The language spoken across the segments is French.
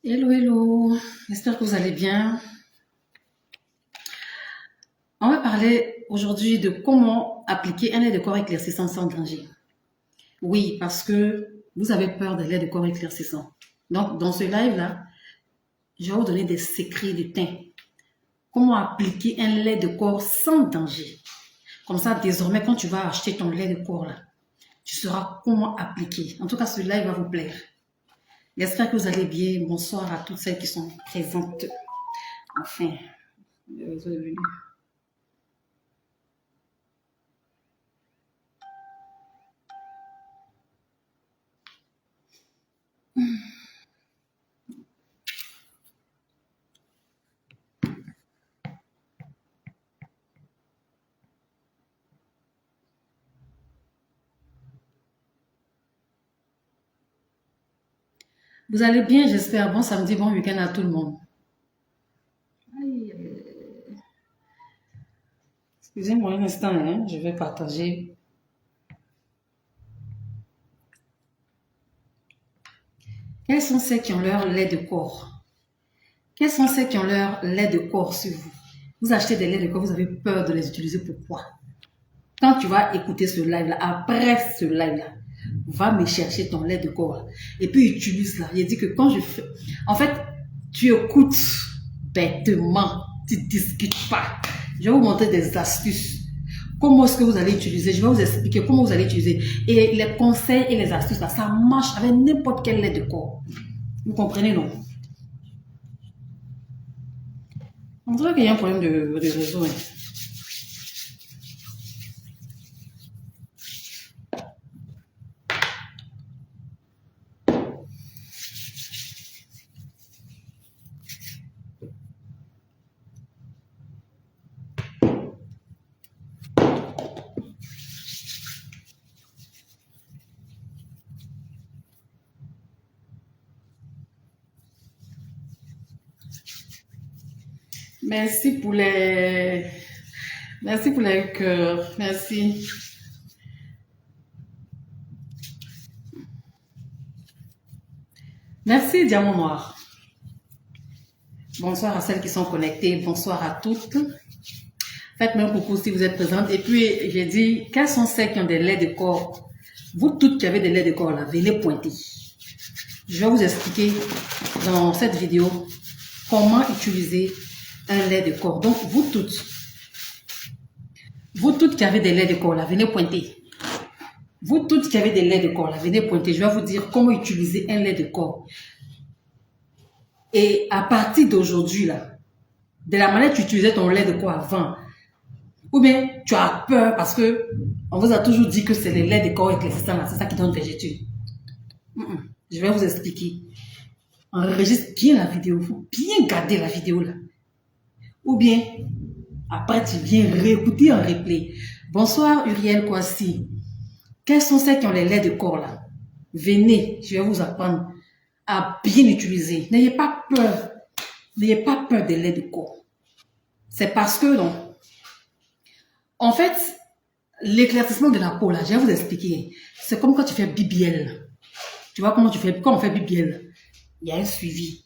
Hello, hello, j'espère que vous allez bien. On va parler aujourd'hui de comment appliquer un lait de corps éclaircissant sans danger. Oui, parce que vous avez peur des laits de corps éclaircissants. Donc, dans ce live-là, je vais vous donner des secrets du teint. Comment appliquer un lait de corps sans danger. Comme ça, désormais, quand tu vas acheter ton lait de corps, là, tu sauras comment appliquer. En tout cas, ce live va vous plaire. J'espère que vous allez bien. Bonsoir à toutes celles qui sont présentes. Enfin, vous allez bien, j'espère. Bon samedi, bon week-end à tout le monde. Excusez-moi un instant, hein, je vais partager. Quels sont ceux qui ont leur lait de corps? Quels sont ceux qui ont leur lait de corps sur vous? Vous achetez des laits de corps, vous avez peur de les utiliser. Pourquoi? Quand tu vas écouter ce live-là, après ce live-là, va me chercher ton lait de corps et puis utilise-la. Il dit que quand je fais... En fait, tu écoutes bêtement, tu ne discutes pas. Je vais vous montrer des astuces. Comment est-ce que vous allez utiliser? Je vais vous expliquer comment vous allez utiliser. Et les conseils et les astuces, là, ça marche avec n'importe quel lait de corps. Vous comprenez, non? On dirait qu'il y a un problème de réseau. Hein. Merci pour les... Merci pour les cœurs. Merci. Merci, Diamant Noir. Bonsoir à celles qui sont connectées. Bonsoir à toutes. Faites-moi un coucou si vous êtes présentes. Et puis, j'ai dit, quels sont celles qui ont des laits de corps? Vous toutes qui avez des laits de corps, là, venez pointer. Je vais vous expliquer dans cette vidéo comment utiliser un lait de corps. Donc, vous toutes qui avez des laits de corps, là, venez pointer. Vous toutes qui avez des laits de corps, là, venez pointer. Je vais vous dire comment utiliser un lait de corps. Et à partir d'aujourd'hui, là, de la manière que tu utilisais ton lait de corps avant, ou bien tu as peur parce que on vous a toujours dit que c'est le lait de corps éclaircissant, là, c'est ça qui donne végétude. Je vais vous expliquer. Enregistre bien la vidéo, il faut bien garder la vidéo là. Ou bien, après tu viens réécouter en replay. Bonsoir Uriel Kwasi. Quels sont ceux qui ont les laits de corps là? Venez, je vais vous apprendre à bien utiliser. N'ayez pas peur. N'ayez pas peur des laits de corps. C'est parce que, non. En fait, l'éclaircissement de la peau là, je vais vous expliquer. C'est comme quand tu fais BBL. Tu vois comment tu fais, quand on fait BBL, il y a un suivi.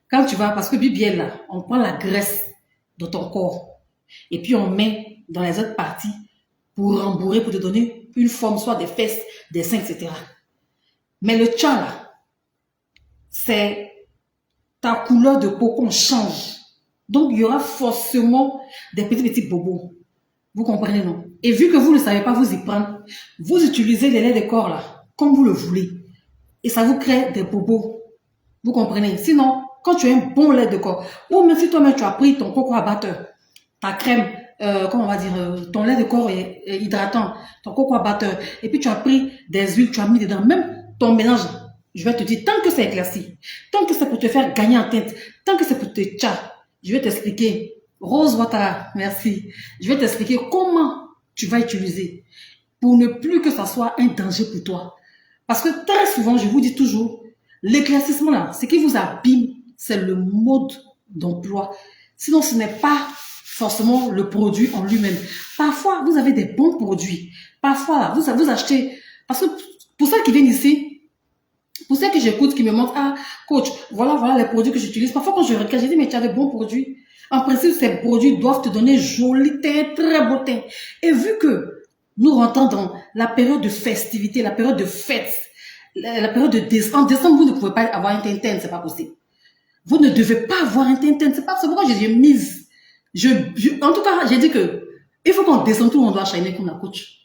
Quand tu vas, parce que BBL là, on prend la graisse de ton corps et puis on met dans les autres parties pour rembourrer, pour te donner une forme, soit des fesses, des seins, etc. Mais le tcha là, c'est ta couleur de peau qu'on change. Donc il y aura forcément des petits bobos. Vous comprenez, non? Et vu que vous ne savez pas vous y prendre, vous utilisez les laits de corps là, comme vous le voulez. Et ça vous crée des bobos. Vous comprenez? Sinon, quand tu as un bon lait de corps, ou même si toi-même tu as pris ton coco à batteur, ta crème, comment on va dire, ton lait de corps est hydratant, ton coco à batteur, et puis tu as pris des huiles, tu as mis dedans, même ton mélange, je vais te dire, tant que c'est éclairci, tant que c'est pour te faire gagner en teinte, tant que c'est pour te tcha, je vais t'expliquer. Rose Ouattara, merci. Je vais t'expliquer comment tu vas utiliser pour ne plus que ça soit un danger pour toi. Parce que très souvent, je vous dis toujours, l'éclaircissement là, ce qui vous abîme, c'est le mode d'emploi. Sinon, ce n'est pas forcément le produit en lui-même. Parfois, vous avez des bons produits. Parfois, vous achetez, parce que pour ceux qui viennent ici, Pour ceux que j'écoute, qui me montrent, ah, coach, voilà les produits que j'utilise. Parfois, quand je regarde, je dis, mais tu as de bons produits. En principe, ces produits doivent te donner joli teint, très beau teint. Et vu que nous rentrons dans la période de festivité, la période de fête, la période de décembre, en décembre, vous ne pouvez pas avoir un teint, c'est pas possible. Vous ne devez pas avoir un teint, c'est pas, c'est pourquoi j'ai mise. En tout cas, j'ai dit que, il faut qu'en décembre, tout le monde doit shiner comme la coach.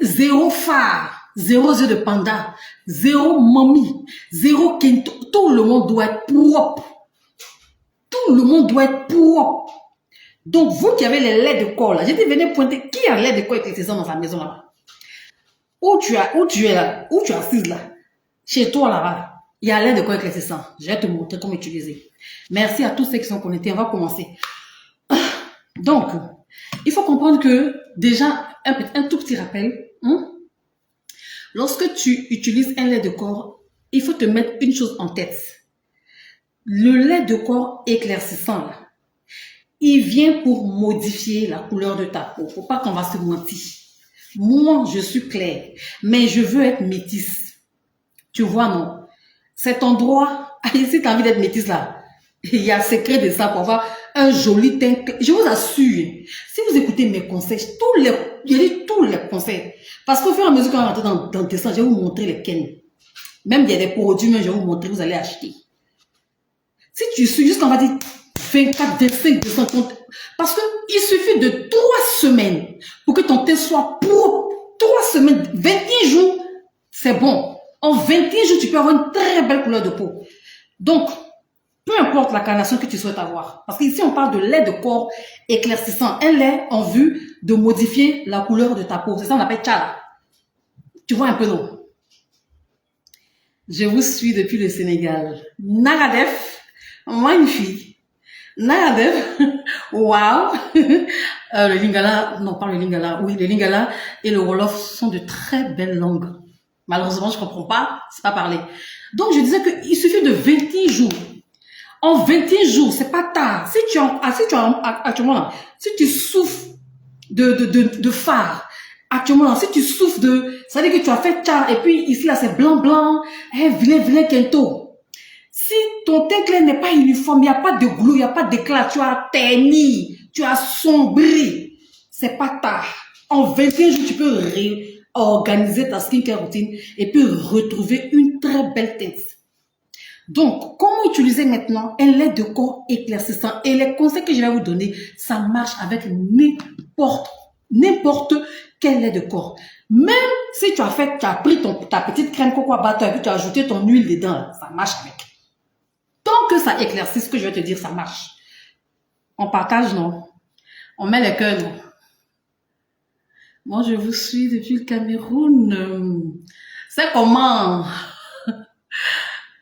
Zéro phare, zéro yeux de panda, zéro mamie, zéro kento. Tout le monde doit être propre. Tout le monde doit être propre. Donc, vous qui avez les laits de corps là, j'ai dit, venez pointer qui a lait de corps éclaircissant dans sa maison là-bas. Où tu es là, où tu es assise là, chez toi là-bas, il y a lait de corps éclaircissant. Je vais te montrer comment utiliser. Merci à tous ceux qui sont connectés. On va commencer. Donc, il faut comprendre que déjà, un tout petit rappel. Lorsque tu utilises un lait de corps, il faut te mettre une chose en tête. Le lait de corps éclaircissant, là, il vient pour modifier la couleur de ta peau. Faut pas qu'on va se mentir. Moi, je suis claire, mais je veux être métisse. Tu vois, non? Cet endroit, si tu as envie d'être métisse là, il y a secret de ça pour avoir un joli teint. Je vous assure, si vous écoutez mes conseils, tous les conseils, parce qu'au fur et à mesure qu'on va rentrer dans le dessin, je vais vous montrer lesquels. Même il y a des produits, mais je vais vous montrer, vous allez acheter. Si tu suis jusqu'à, on va dire, 24, 25, 230, parce que il suffit de 3 semaines pour que ton teint soit propre. 3 semaines, 21 jours, c'est bon. En 21 jours, tu peux avoir une très belle couleur de peau. Donc, peu importe la carnation que tu souhaites avoir. Parce qu'ici, on parle de lait de corps éclaircissant. Un lait en vue de modifier la couleur de ta peau. C'est ça, on appelle tchala. Tu vois un peu, non? Je vous suis depuis le Sénégal. Nagadef, magnifique. Nagadef, waouh. Le Lingala, non pas le Lingala, oui, le Lingala et le Wolof sont de très belles langues. Malheureusement, je comprends pas, c'est pas parler. Donc, je disais qu'il suffit de 21 jours. En 21 jours, c'est pas tard. Si tu actuellement là, si tu souffres de phare, actuellement là, si tu souffres ça veut dire que tu as fait tchar, et puis ici là, c'est blanc, vilain kento. Si ton teint clair n'est pas uniforme, il n'y a pas de glow, il n'y a pas d'éclat, tu as terni, tu as sombré, c'est pas tard. En 21 jours, tu peux réorganiser ta skincare routine et puis retrouver une très belle teinte. Donc, comment utiliser maintenant un lait de corps éclaircissant? Et les conseils que je vais vous donner, ça marche avec n'importe quel lait de corps. Même si tu as pris ta petite crème coco butter et puis tu as ajouté ton huile dedans, ça marche avec. Tant que ça éclaircit, ce que je vais te dire, ça marche. On partage, non? On met les cœurs, non? Moi, je vous suis depuis le Cameroun. C'est comment?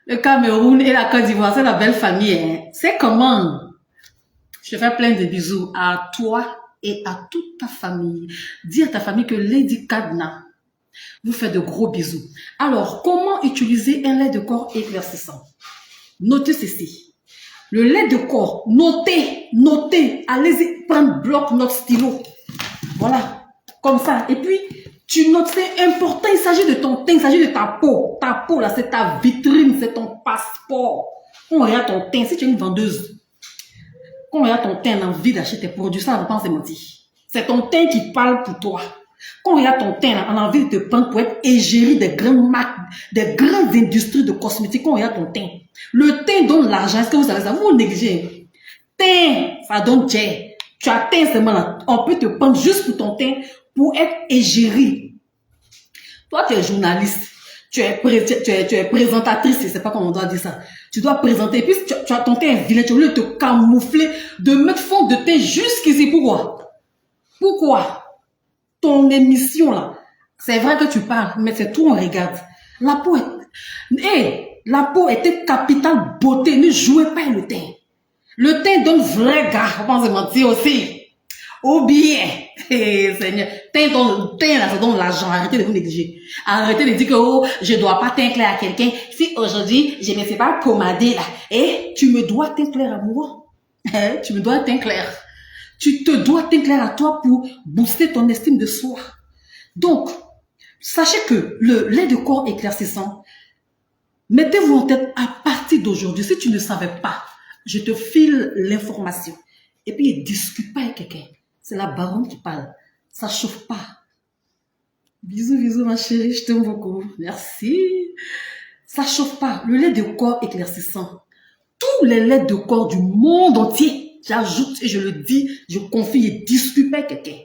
Le Cameroun et la Côte d'Ivoire, c'est la belle famille. Hein? C'est comment? Je fais plein de bisous à toi et à toute ta famille. Dis à ta famille que Lady Kadna vous fait de gros bisous. Alors, comment utiliser un lait de corps éclaircissant? Notez ceci. Le lait de corps, notez. Allez-y, prendre bloc-notes, stylo. Voilà, comme ça. Et puis, tu notes, c'est important, il s'agit de ton teint, il s'agit de ta peau. Ta peau, là, c'est ta vitrine, c'est ton passeport. Quand on regarde ton teint, si tu es une vendeuse, quand on regarde ton teint, on a envie d'acheter tes produits, ça, on ne pense pas mentir. C'est ton teint qui parle pour toi. Quand on regarde ton teint, là, on a envie de te prendre pour être égérie des grandes marques, des grandes industries de cosmétiques. Quand on regarde ton teint, le teint donne l'argent. Est-ce que vous savez ça? Vous négligez. Teint, ça donne jet. Tu as teint seulement là. On peut te prendre juste pour ton teint pour être égérie. Toi, tu es journaliste. Tu es présentatrice. Je ne sais pas comment on doit dire ça. Tu dois présenter. Et puis, tu as ton teint vilain. Tu veux te camoufler, de mettre fond de teint jusqu'ici. Pourquoi? Ton émission là, c'est vrai que tu parles, mais c'est tout on regarde. La peau était capitale beauté, ne jouez pas le teint. Le teint donne vrai gars, on pense mentir aussi. Ou bien, Seigneur, teint là, ça donne l'argent, arrêtez de vous négliger. Arrêtez de dire que oh, je dois pas teint clair à quelqu'un. Si aujourd'hui, je ne sais pas pommader là, tu me dois teint clair à moi. Tu me dois teint clair. Tu te dois teint clair à toi pour booster ton estime de soi. Donc, sachez que le lait de corps éclaircissant, Mettez-vous en tête, à partir d'aujourd'hui, si tu ne savais pas, je te file l'information. Et puis, ne discute pas avec quelqu'un. C'est la baronne qui parle. Ça chauffe pas. Bisous, bisous, ma chérie, je t'aime beaucoup. Merci. Ça chauffe pas. Le lait de corps éclaircissant. Tous les laits de corps du monde entier, j'ajoute et je le dis, je confie et discute pas avec quelqu'un.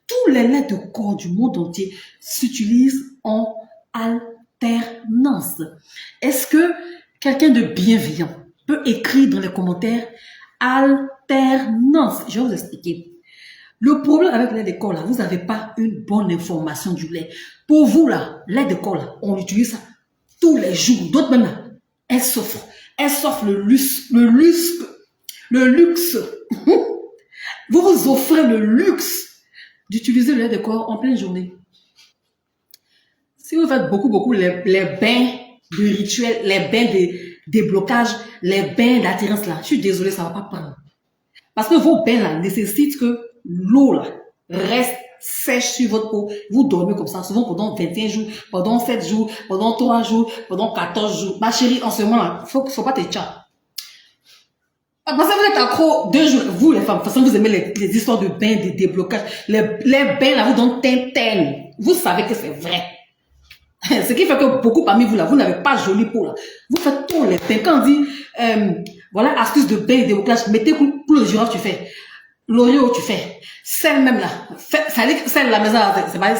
Tous les laits de corps du monde entier s'utilisent en alternance. Est-ce que quelqu'un de bienveillant peut écrire dans les commentaires alternance? Je vais vous expliquer. Le problème avec le lait de corps, là, vous n'avez pas une bonne information du lait. Pour vous, là, lait de corps, là, on utilise ça tous les jours. D'autres même, là, elles s'offrent. Elles s'offrent le luxe. Vous vous offrez le luxe d'utiliser le lait de corps en pleine journée. Si vous faites beaucoup les bains de rituel, les bains de déblocage, les bains d'attirance, là, je suis désolée, ça ne va pas prendre. Parce que vos bains, là, nécessitent que l'eau, là, reste sèche sur votre peau. Vous dormez comme ça, souvent pendant 21 jours, pendant 7 jours, pendant 3 jours, pendant 14 jours. Ma chérie, en ce moment-là, faut pas te tchar. Parce que vous êtes accro 2 jours, vous les femmes, de toute façon, vous aimez les histoires de bains, de déblocage. Les bains, là, vous donnent tintin. Vous savez que c'est vrai. Ce qui fait que beaucoup parmi vous, là, vous n'avez pas jolie peau, là. Vous faites tous les bains. Quand on dit, voilà, astuce de bain et déblocage, mettez pour le girafe, tu fais. L'Oreo, tu fais. Celle même là. Celle la maison, c'est pas,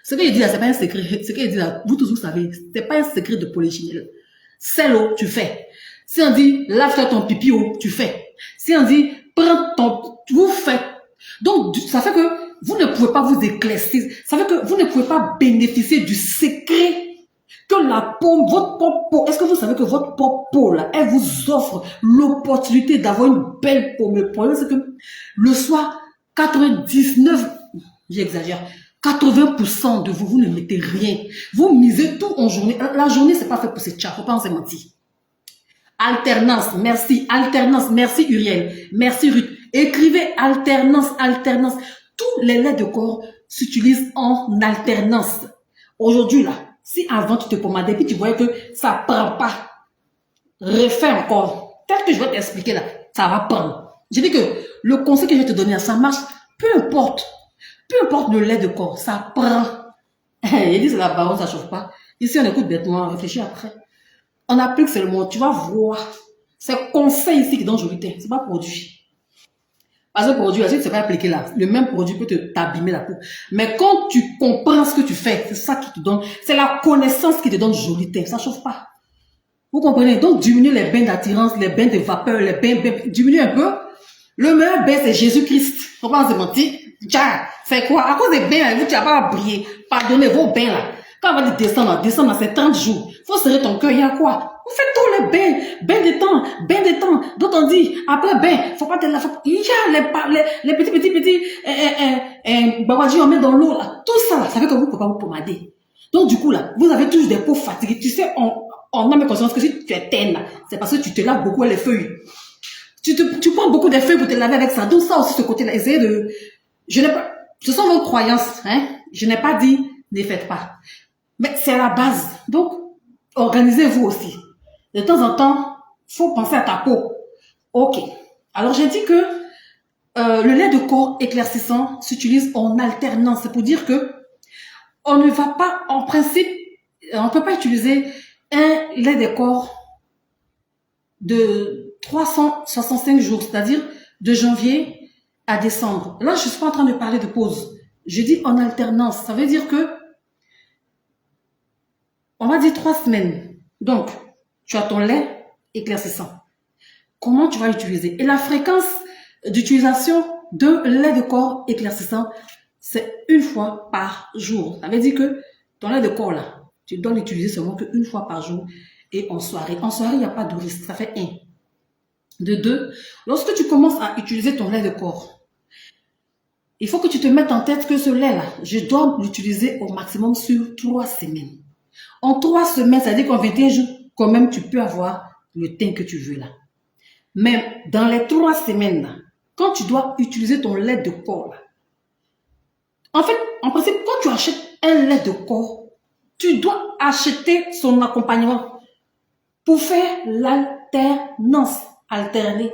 ce qu'il dit là, c'est pas un secret. Ce qu'il dit là, vous tous vous savez, c'est pas un secret de polichinelle. Celle-là, tu fais. Si on dit, lave-toi ton pipi, tu fais. Si on dit, prends ton, vous faites. Donc, ça fait que vous ne pouvez pas vous éclaircir. Ça fait que vous ne pouvez pas bénéficier du secret que la peau, votre propre peau, est-ce que vous savez que votre propre peau, là, elle vous offre l'opportunité d'avoir une belle peau. Mais le problème, c'est que le soir, 99, j'exagère, 80% de vous, vous ne mettez rien. Vous misez tout en journée. La journée, c'est pas fait pour ces chats, faut pas en se mentir. Alternance, merci Uriel, merci Ruth. Écrivez alternance. Tous les laits de corps s'utilisent en alternance. Aujourd'hui, là, si avant tu te pommadais, puis tu voyais que ça prend pas, refais encore. Tel que je vais t'expliquer là, ça va prendre. Je dis que le conseil que je vais te donner, ça marche, peu importe le lait de corps, ça prend. Il dit c'est la baronne, ça chauffe pas. Ici, on écoute bêtement, on réfléchit après. On applique seulement, tu vas voir. C'est conseil ici qui donne jolité, c'est pas produit. Parce que produit, si tu ne sais pas appliquer là, le même produit peut t'abîmer la peau. Mais quand tu comprends ce que tu fais, c'est ça qui te donne, c'est la connaissance qui te donne jolité, ça chauffe pas. Vous comprenez? Donc, diminuer les bains d'attirance, les bains de vapeur, les bains, diminuer un peu. Le meilleur bain, c'est Jésus-Christ. Faut pas se mentir. C'est quoi? À cause des bains, vous, tu n'as pas brillé. Pardonnez vos bains là. Quand on va descendre, c'est 30 jours. Faut serrer ton cœur, il y a quoi? Vous faites tous les bains de temps. D'autres on dit, après bain, faut pas te la, il y a les petits, bawadji, on met dans l'eau là. Tout ça là, ça fait que vous ne pouvez pas vous pommader. Donc du coup là, vous avez toujours des peaux fatiguées. Tu sais, on a même conscience que si tu es terne là, c'est parce que tu te laves beaucoup les feuilles. Tu prends beaucoup de feuilles pour te laver avec ça. Donc ça aussi, ce côté-là, essayez de, ce sont vos croyances, hein. Je n'ai pas dit, ne faites pas. Mais c'est la base. Donc, organisez-vous aussi. De temps en temps, il faut penser à ta peau. Ok. Alors, j'ai dit que le lait de corps éclaircissant s'utilise en alternance. C'est pour dire que on ne va pas, en principe, on ne peut pas utiliser un lait de corps de 365 jours, c'est-à-dire de janvier à décembre. Là, je ne suis pas en train de parler de pause. Je dis en alternance. Ça veut dire que on va dire 3 semaines. Donc, tu as ton lait éclaircissant. Comment tu vas l'utiliser? Et la fréquence d'utilisation de lait de corps éclaircissant, c'est 1 fois par jour. Ça veut dire que ton lait de corps, là, tu dois l'utiliser seulement que 1 fois par jour et en soirée. En soirée, il n'y a pas de risque. Ça fait 1. De 2, lorsque tu commences à utiliser ton lait de corps, il faut que tu te mettes en tête que ce lait-là, je dois l'utiliser au maximum sur 3 semaines. En 3 semaines, ça veut dire qu'en 21 jours, quand même, tu peux avoir le teint que tu veux là. Mais dans les 3 semaines, là, quand tu dois utiliser ton lait de corps, là, en fait, en principe, quand tu achètes un lait de corps, tu dois acheter son accompagnement. pour faire l'alternance. Alterner.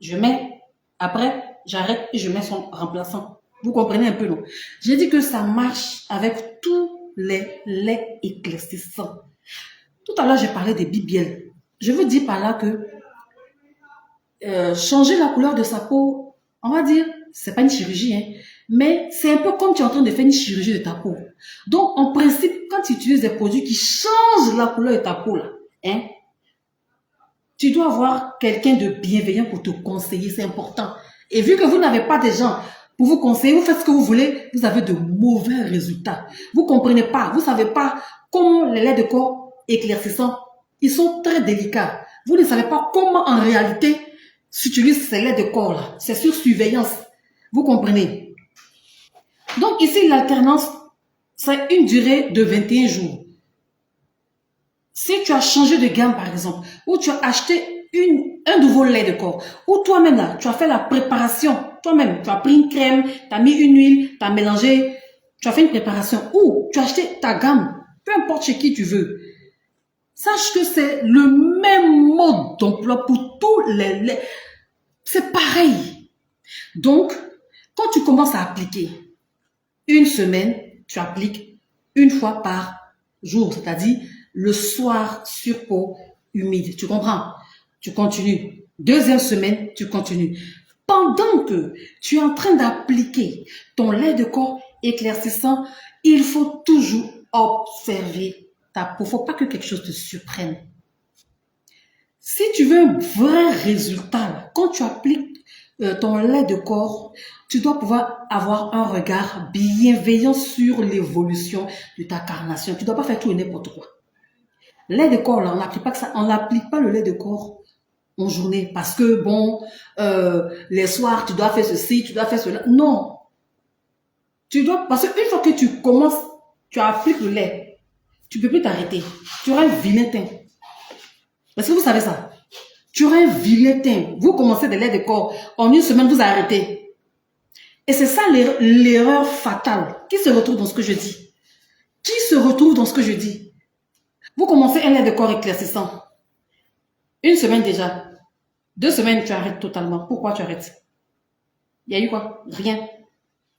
Je mets, après, j'arrête et je mets son remplaçant. Vous comprenez un peu, non? J'ai dit que ça marche avec tous les laits éclaircissants. Tout à l'heure, j'ai parlé des BBL. Je veux dire par là que changer la couleur de sa peau, on va dire, c'est pas une chirurgie, hein, mais c'est un peu comme tu es en train de faire une chirurgie de ta peau. Donc, en principe, quand tu utilises des produits qui changent la couleur de ta peau, là, hein, tu dois avoir quelqu'un de bienveillant pour te conseiller, c'est important. Et vu que vous n'avez pas de gens pour vous conseiller, vous faites ce que vous voulez, vous avez de mauvais résultats. Vous comprenez pas, vous savez pas comment les laits de corps éclaircissants, ils sont très délicats. Vous ne savez pas comment en réalité s'utilisent ces laits de corps là. C'est sur surveillance. Vous comprenez? Donc ici, l'alternance, c'est une durée de 21 jours. Si tu as changé de gamme, par exemple, ou tu as acheté un nouveau lait de corps, ou toi-même, là, tu as fait la préparation, toi-même, tu as pris une crème, tu as mis une huile, tu as mélangé, tu as fait une préparation, ou tu as acheté ta gamme, peu importe chez qui tu veux. Sache que c'est le même mode d'emploi pour tous les laits. C'est pareil. Donc, quand tu commences à appliquer, une semaine, tu appliques une fois par jour, c'est-à-dire le soir sur peau humide. Tu comprends? Tu continues. Deuxième semaine, tu continues. Pendant que tu es en train d'appliquer ton lait de corps éclaircissant, il faut toujours observer ta peau. Il ne faut pas que quelque chose te surprenne. Si tu veux un vrai résultat, quand tu appliques ton lait de corps, tu dois pouvoir avoir un regard bienveillant sur l'évolution de ta carnation. Tu ne dois pas faire tout et n'importe quoi. Lait de corps, là, on n'applique pas le lait de corps en journée parce que, bon, les soirs, tu dois faire ceci, tu dois faire cela. Non. Parce qu'une fois que tu commences, tu appliques le lait, tu ne peux plus t'arrêter. Tu auras un vilain teint. Est-ce que vous savez ça? Tu auras un vilain teint. Vous commencez des laits de corps, en une semaine, vous arrêtez. Et c'est ça l'erreur fatale. Qui se retrouve dans ce que je dis? Qui se retrouve dans ce que je dis? Vous commencez un lait de corps éclaircissant. Une semaine déjà. 2 semaines, tu arrêtes totalement. Pourquoi tu arrêtes? Il y a eu quoi? Rien.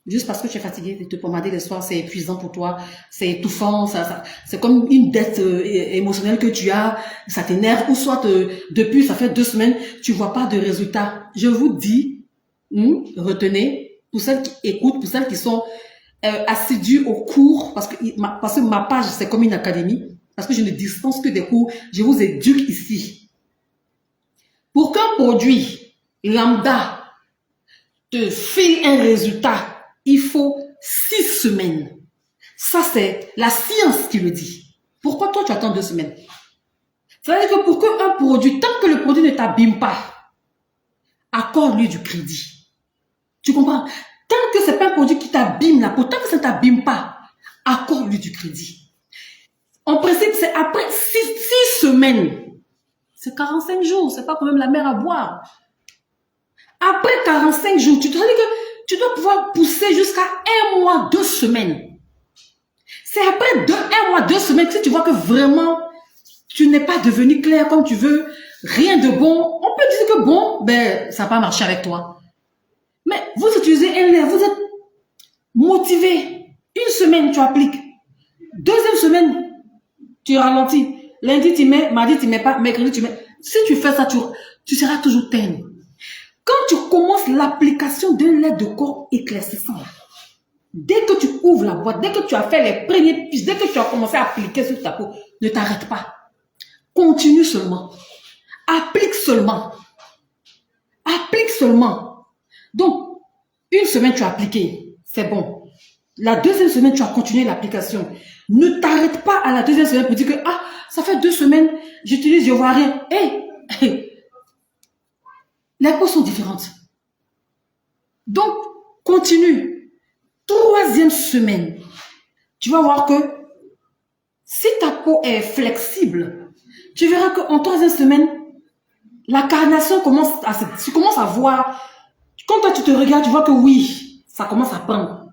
Juste parce que tu es fatigué de te pomader le soir, c'est épuisant pour toi, c'est étouffant, c'est comme une dette émotionnelle que tu as, ça t'énerve, ou soit depuis, ça fait 2 semaines, tu vois pas de résultat. Je vous dis, retenez, pour celles qui écoutent, pour celles qui sont assidues aux cours, parce que ma page, c'est comme une académie, parce que je ne dispense que des cours, je vous éduque ici. Pour qu'un produit lambda te file un résultat, il faut 6 semaines. Ça, c'est la science qui le dit. Pourquoi toi, tu attends 2 semaines? C'est-à-dire que pour qu'un produit, tant que le produit ne t'abîme pas, accorde-lui du crédit. Tu comprends? Tant que ce n'est pas un produit qui t'abîme la peau, tant que ça ne t'abîme pas, accorde-lui du crédit. En principe, c'est après 6 semaines. C'est 45 jours, c'est pas quand même la mer à boire. Après 45 jours, tu te dis que tu dois pouvoir pousser jusqu'à 1 mois, 2 semaines. C'est après 1 mois, 2 semaines que si tu vois que vraiment, tu n'es pas devenu clair comme tu veux, rien de bon, on peut dire que bon, ben, ça n'a pas marché avec toi. Mais vous utilisez un lait, vous êtes motivé. 1 semaine, tu appliques. 2e semaine, tu ralentis. Lundi, tu mets, mardi, tu mets pas, mercredi, tu mets. Si tu fais ça, tu seras toujours terne. Quand tu commences l'application d'un lait de corps éclaircissant, dès que tu ouvres la boîte, dès que tu as fait les premiers pistes, dès que tu as commencé à appliquer sur ta peau, ne t'arrête pas. Continue seulement. Applique seulement. Applique seulement. Donc, 1 semaine, tu as appliqué. C'est bon. La 2e semaine, tu as continué l'application. Ne t'arrête pas à la 2e semaine pour dire que, ah, ça fait 2 semaines, j'utilise, je vois rien. Hey. Les peaux sont différentes. Donc, continue. 3e semaine, tu vas voir que si ta peau est flexible, tu verras qu'en 3e semaine, la carnation tu commences à voir. Quand toi tu te regardes, tu vois que oui, ça commence à prendre.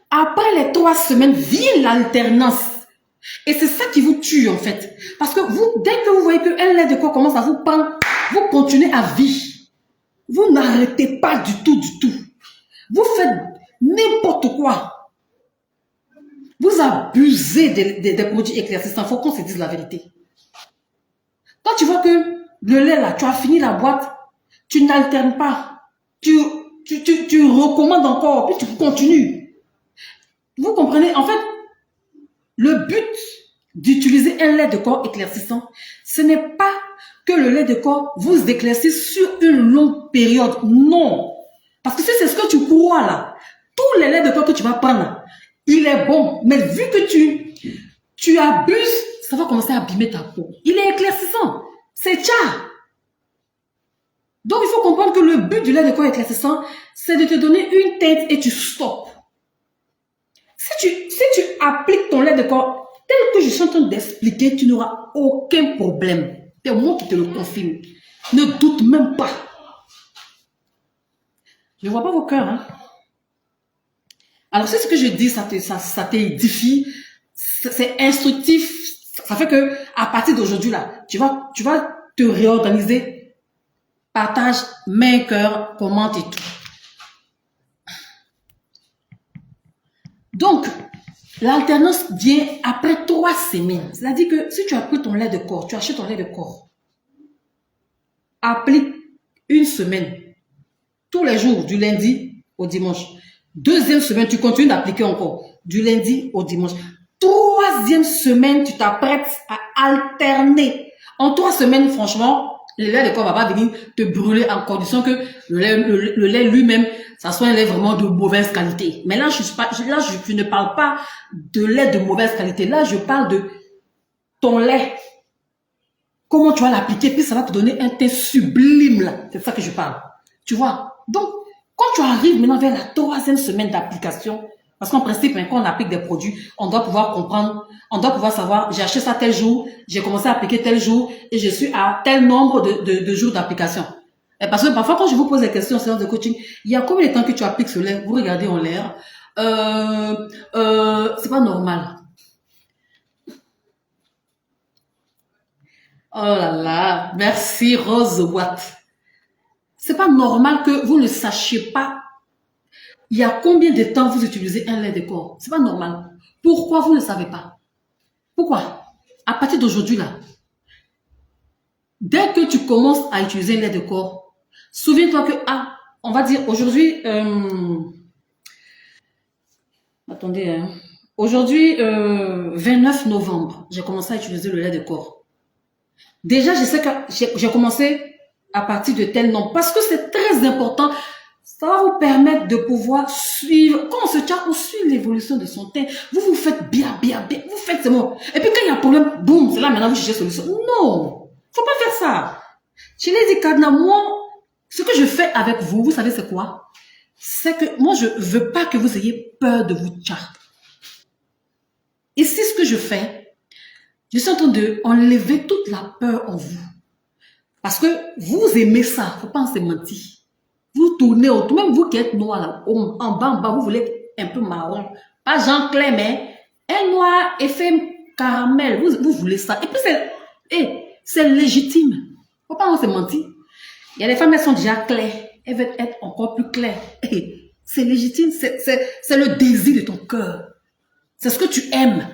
Après les 3 semaines, vient l'alternance. Et c'est ça qui vous tue, en fait. Parce que vous, dès que vous voyez qu'un lait de corps commence à vous prendre, vous continuez à vivre. Vous n'arrêtez pas du tout, du tout. Vous faites n'importe quoi. Vous abusez des produits éclaircissants. Il faut qu'on se dise la vérité. Quand tu vois que le lait, là, tu as fini la boîte, tu n'alternes pas. Tu recommandes encore, puis tu continues. Vous comprenez? En fait, le but d'utiliser un lait de corps éclaircissant, ce n'est pas que le lait de corps vous éclaircisse sur une longue période. Non. Parce que si c'est ce que tu crois là, tous les laits de corps que tu vas prendre, il est bon. Mais vu que tu abuses, ça va commencer à abîmer ta peau. Il est éclaircissant. C'est tcha. Donc, il faut comprendre que le but du lait de corps éclaircissant, c'est de te donner une teinte et tu stops. Si tu appliques ton lait de corps tel que je suis en train d'expliquer, tu n'auras aucun problème. C'est moi qui te le confirme. Ne doute même pas. Je ne vois pas vos cœurs. Hein? Alors, c'est ce que je dis, ça t'édifie, c'est instructif. Ça fait que à partir d'aujourd'hui, là, tu vas te réorganiser. Partage, mets un cœur, commente et tout. Donc, l'alternance vient après 3 semaines. C'est-à-dire que si tu as pris ton lait de corps, tu achètes ton lait de corps, applique 1 semaine, tous les jours, du lundi au dimanche. 2e semaine, tu continues d'appliquer encore, du lundi au dimanche. 3e semaine, tu t'apprêtes à alterner. En 3 semaines, franchement, le lait de corps va pas venir te brûler en condition que le lait lui-même, ça soit un lait vraiment de mauvaise qualité. Mais là, je ne parle pas de lait de mauvaise qualité. Là, je parle de ton lait. Comment tu vas l'appliquer, puis ça va te donner un teint sublime, là. C'est ça que je parle. Tu vois? Donc, quand tu arrives maintenant vers la 3e semaine d'application, parce qu'en principe, quand on applique des produits, on doit pouvoir comprendre, on doit pouvoir savoir, j'ai acheté ça tel jour, j'ai commencé à appliquer tel jour, et je suis à tel nombre de jours d'application. Parce que parfois, quand je vous pose des questions en séance de coaching, il y a combien de temps que tu appliques ce lait? Vous regardez en l'air. C'est pas normal. Oh là là, merci Rose Watt. C'est pas normal que vous ne sachiez pas il y a combien de temps vous utilisez un lait de corps. C'est pas normal. Pourquoi vous ne savez pas? Pourquoi? À partir d'aujourd'hui là, dès que tu commences à utiliser un lait de corps, souviens-toi que, on va dire aujourd'hui, attendez, hein, aujourd'hui, 29 novembre, j'ai commencé à utiliser le lait de corps. Déjà, je sais que j'ai commencé à partir de tel nombre parce que c'est très important. Ça va vous permettre de pouvoir suivre, quand on se tient, on suit l'évolution de son teint. Vous faites bien, vous faites c'est bon. Et puis quand il y a un problème, boum, c'est là maintenant vous cherchez solution. Non, faut pas faire ça. Chez les Ikadna, moi, ce que je fais avec vous, vous savez c'est quoi? C'est que moi, je veux pas que vous ayez peur de vous tcha. Et c'est ce que je fais. Je suis en train de enlever toute la peur en vous. Parce que vous aimez ça, faut pas en se mentir. Vous tournez autour, même vous qui êtes noir là, en bas, vous voulez un peu marron. Pas Jean Clair, mais un noir effet caramel. Vous voulez ça. Et puis c'est légitime. Faut pas en se mentir. Il y a des femmes, elles sont déjà claires. Elles veulent être encore plus claires. C'est légitime. C'est le désir de ton cœur. C'est ce que tu aimes.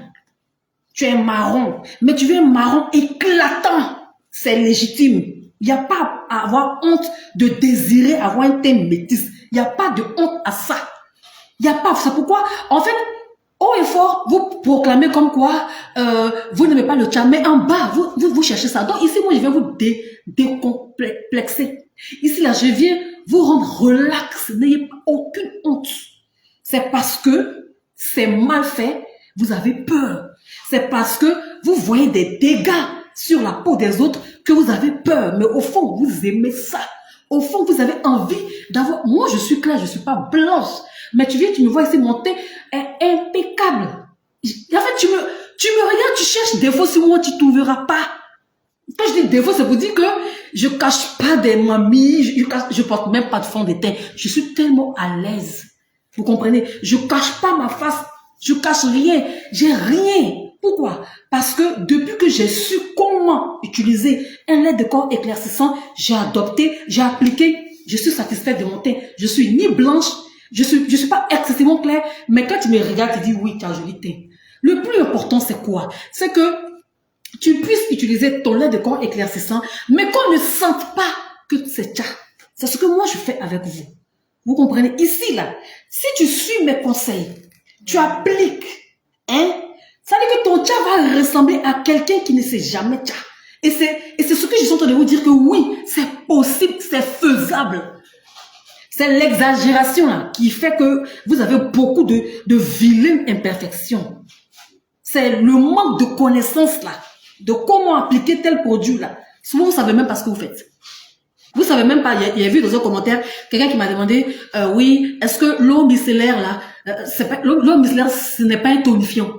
Tu es marron. Mais tu veux un marron éclatant. C'est légitime. Il n'y a pas à avoir honte de désirer avoir un teint métis. Il n'y a pas de honte à ça. Il n'y a pas. C'est pourquoi, en fait, haut et fort, vous proclamez comme quoi vous n'aimez pas le tcha, mais en bas, vous cherchez ça. Donc ici, moi, je viens vous décomplexer. Ici, là, je viens vous rendre relax. N'ayez aucune honte. C'est parce que c'est mal fait, vous avez peur. C'est parce que vous voyez des dégâts sur la peau des autres que vous avez peur. Mais au fond, vous aimez ça. Au fond, vous avez envie d'avoir... Moi, je suis claire, je ne suis pas blanche. Mais tu me vois ici, mon teint est impeccable. En fait, tu me regardes, tu cherches défaut sur moi, tu ne trouveras pas. Quand je dis défaut, c'est pour dire que je ne cache pas des mamies, je ne porte même pas de fond de teint. Je suis tellement à l'aise. Vous comprenez? Je ne cache pas ma face, je ne cache rien. J'ai rien. Pourquoi? Parce que depuis que j'ai su comment utiliser un lait de corps éclaircissant, j'ai adopté, j'ai appliqué, je suis satisfaite de mon teint. Je suis ni blanche, je suis pas excessivement claire, mais quand tu me regardes, tu dis oui, tu as un joli teint. Le plus important, c'est quoi? C'est que tu puisses utiliser ton lait de corps éclaircissant, mais qu'on ne sente pas que c'est ça. C'est ce que moi je fais avec vous. Vous comprenez? Ici, là, si tu suis mes conseils, tu appliques, hein, ça veut dire que ton tcha va ressembler à quelqu'un qui ne sait jamais tcha. Et c'est ce que je suis en train de vous dire que oui, c'est possible, c'est faisable. C'est l'exagération là qui fait que vous avez beaucoup de vilaines imperfections. C'est le manque de connaissances là, de comment appliquer tel produit là. Souvent, vous ne savez même pas ce que vous faites. Vous savez même pas, il y a vu dans un commentaire, quelqu'un qui m'a demandé, oui, est-ce que l'eau micellaire là, l'eau micellaire, ce n'est pas un tonifiant.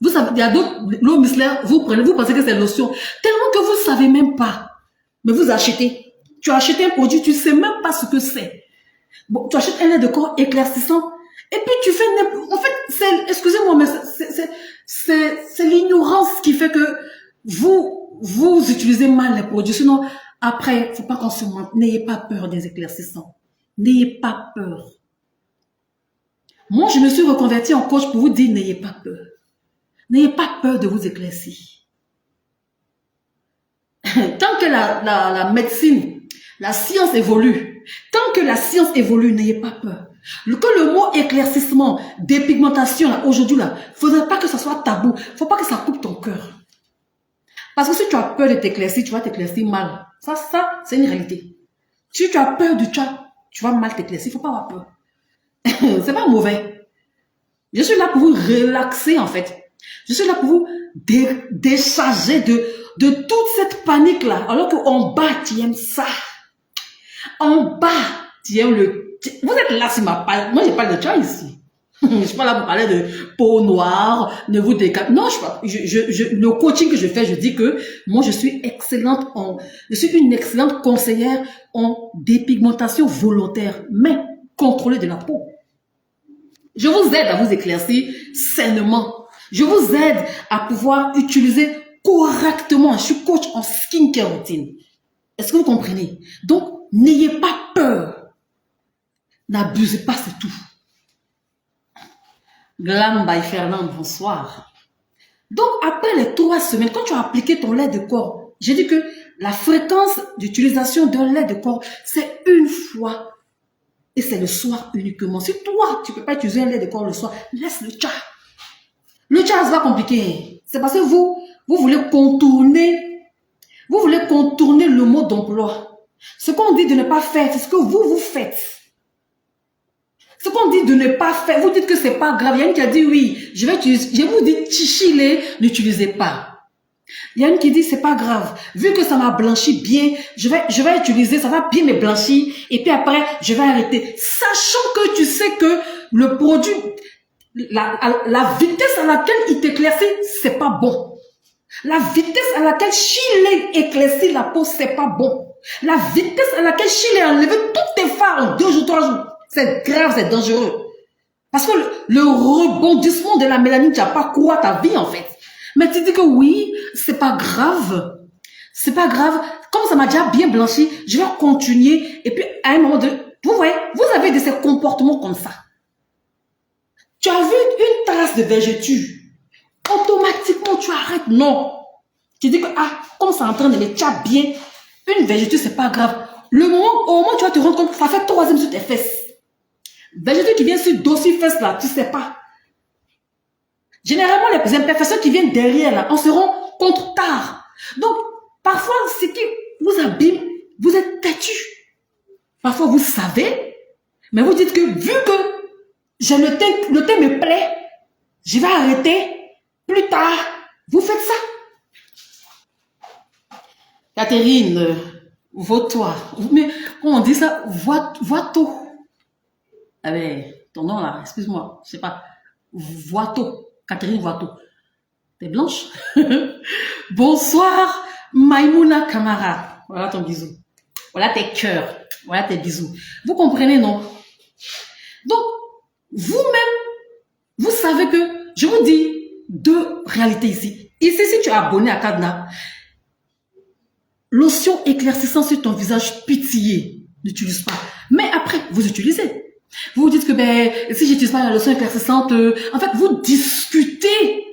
Vous savez, il y a d'autres, l'eau micellaire, vous pensez que c'est lotion. Tellement que vous savez même pas. Mais vous achetez. Tu as acheté un produit, tu sais même pas ce que c'est. Bon, tu achètes un lait de corps éclaircissant, et puis tu fais, en fait, excusez-moi, mais c'est l'ignorance qui fait que vous utilisez mal les produits. Sinon, après, faut pas qu'on se mente. N'ayez pas peur des éclaircissants. N'ayez pas peur. Moi, je me suis reconvertie en coach pour vous dire, n'ayez pas peur. N'ayez pas peur de vous éclaircir. Tant que la médecine, la science évolue, tant que la science évolue, n'ayez pas peur. Que le mot éclaircissement, dépigmentation, là, aujourd'hui, là, faudrait pas que ça soit tabou. Faut pas que ça coupe ton cœur. Parce que si tu as peur de t'éclaircir, tu vas t'éclaircir mal. Ça, c'est une réalité. Si tu as peur du chat, tu vas mal t'éclaircir. Faut pas avoir peur. C'est pas mauvais. Je suis là pour vous relaxer, en fait. Je suis là pour vous décharger de toute cette panique-là. Alors qu'en bas, tu aimes ça. En bas, tu aimes vous êtes là sur ma page. Moi, j'ai pas de chat ici. Je suis pas là pour parler de peau noire, ne vous décapez. Non, le coaching que je fais, je dis que moi, je suis je suis une excellente conseillère en dépigmentation volontaire, mais contrôlée de la peau. Je vous aide à vous éclaircir sainement. Je vous aide à pouvoir utiliser correctement. Je suis coach en skincare routine. Est-ce que vous comprenez? Donc, n'ayez pas peur. N'abusez pas, c'est tout. Glam by Fernand, bonsoir. Donc, après les 3 semaines, quand tu as appliqué ton lait de corps, j'ai dit que la fréquence d'utilisation d'un lait de corps, c'est une fois. Et c'est le soir uniquement. Si toi, tu ne peux pas utiliser un lait de corps le soir, laisse le chat. Le chat, c'est pas compliqué. C'est parce que vous voulez contourner le mode d'emploi. Ce qu'on dit de ne pas faire, c'est ce que vous faites. Ce qu'on dit de ne pas faire, vous dites que c'est pas grave. Il y a une qui a dit oui, je vous dis chichilé, n'utilisez pas. Il y a une qui dit c'est pas grave. Vu que ça m'a blanchi bien, je vais utiliser, ça va bien me blanchir et puis après, je vais arrêter. Sachant que tu sais que le produit, la vitesse à laquelle il t'éclaircit, c'est pas bon. La vitesse à laquelle Chile éclaircit la peau, c'est pas bon. La vitesse à laquelle Chile a enlevé toutes tes fards en 2 jours, 3 jours. C'est grave, c'est dangereux. Parce que le rebondissement de la mélanine, tu n'as pas couru à ta vie, en fait. Mais tu dis que oui, c'est pas grave. C'est pas grave. Comme ça m'a déjà bien blanchi, je vais continuer. Et puis, à un moment donné, vous voyez, vous avez de ces comportements comme ça. Tu as vu une trace de vergeture. Automatiquement, tu arrêtes. Non. Tu dis que, comme ça est en train de me tcha bien, une vergeture, c'est pas grave. Au moment où tu vas te rendre compte que ça fait 3 sur tes fesses. Vergeture qui vient sur dossier fesses là, tu sais pas. Généralement, les imperfections qui viennent derrière là, on se rend compte tard. Donc, parfois, ce qui vous abîme, vous êtes têtu. Parfois, vous savez, mais vous dites que vu que le thé me plaît, je vais arrêter plus tard. Vous faites ça. Catherine, vois-toi. Mais comment on dit ça? Vois-toi. Ah ben, ton nom là, excuse-moi, je sais pas. Voito, Catherine Voito. T'es blanche? Bonsoir, Maïmouna Kamara. Voilà ton bisou. Voilà tes cœurs. Voilà tes bisous. Vous comprenez, non? Donc, vous-même, vous savez que, je vous dis, deux réalités ici. Ici, si tu es abonné à Cadenas, lotion éclaircissant sur ton visage, pitié, n'utilise pas. Mais après, vous utilisez. Vous vous dites que ben, si j'utilise pas la lotion éclaircissante, en fait, vous discutez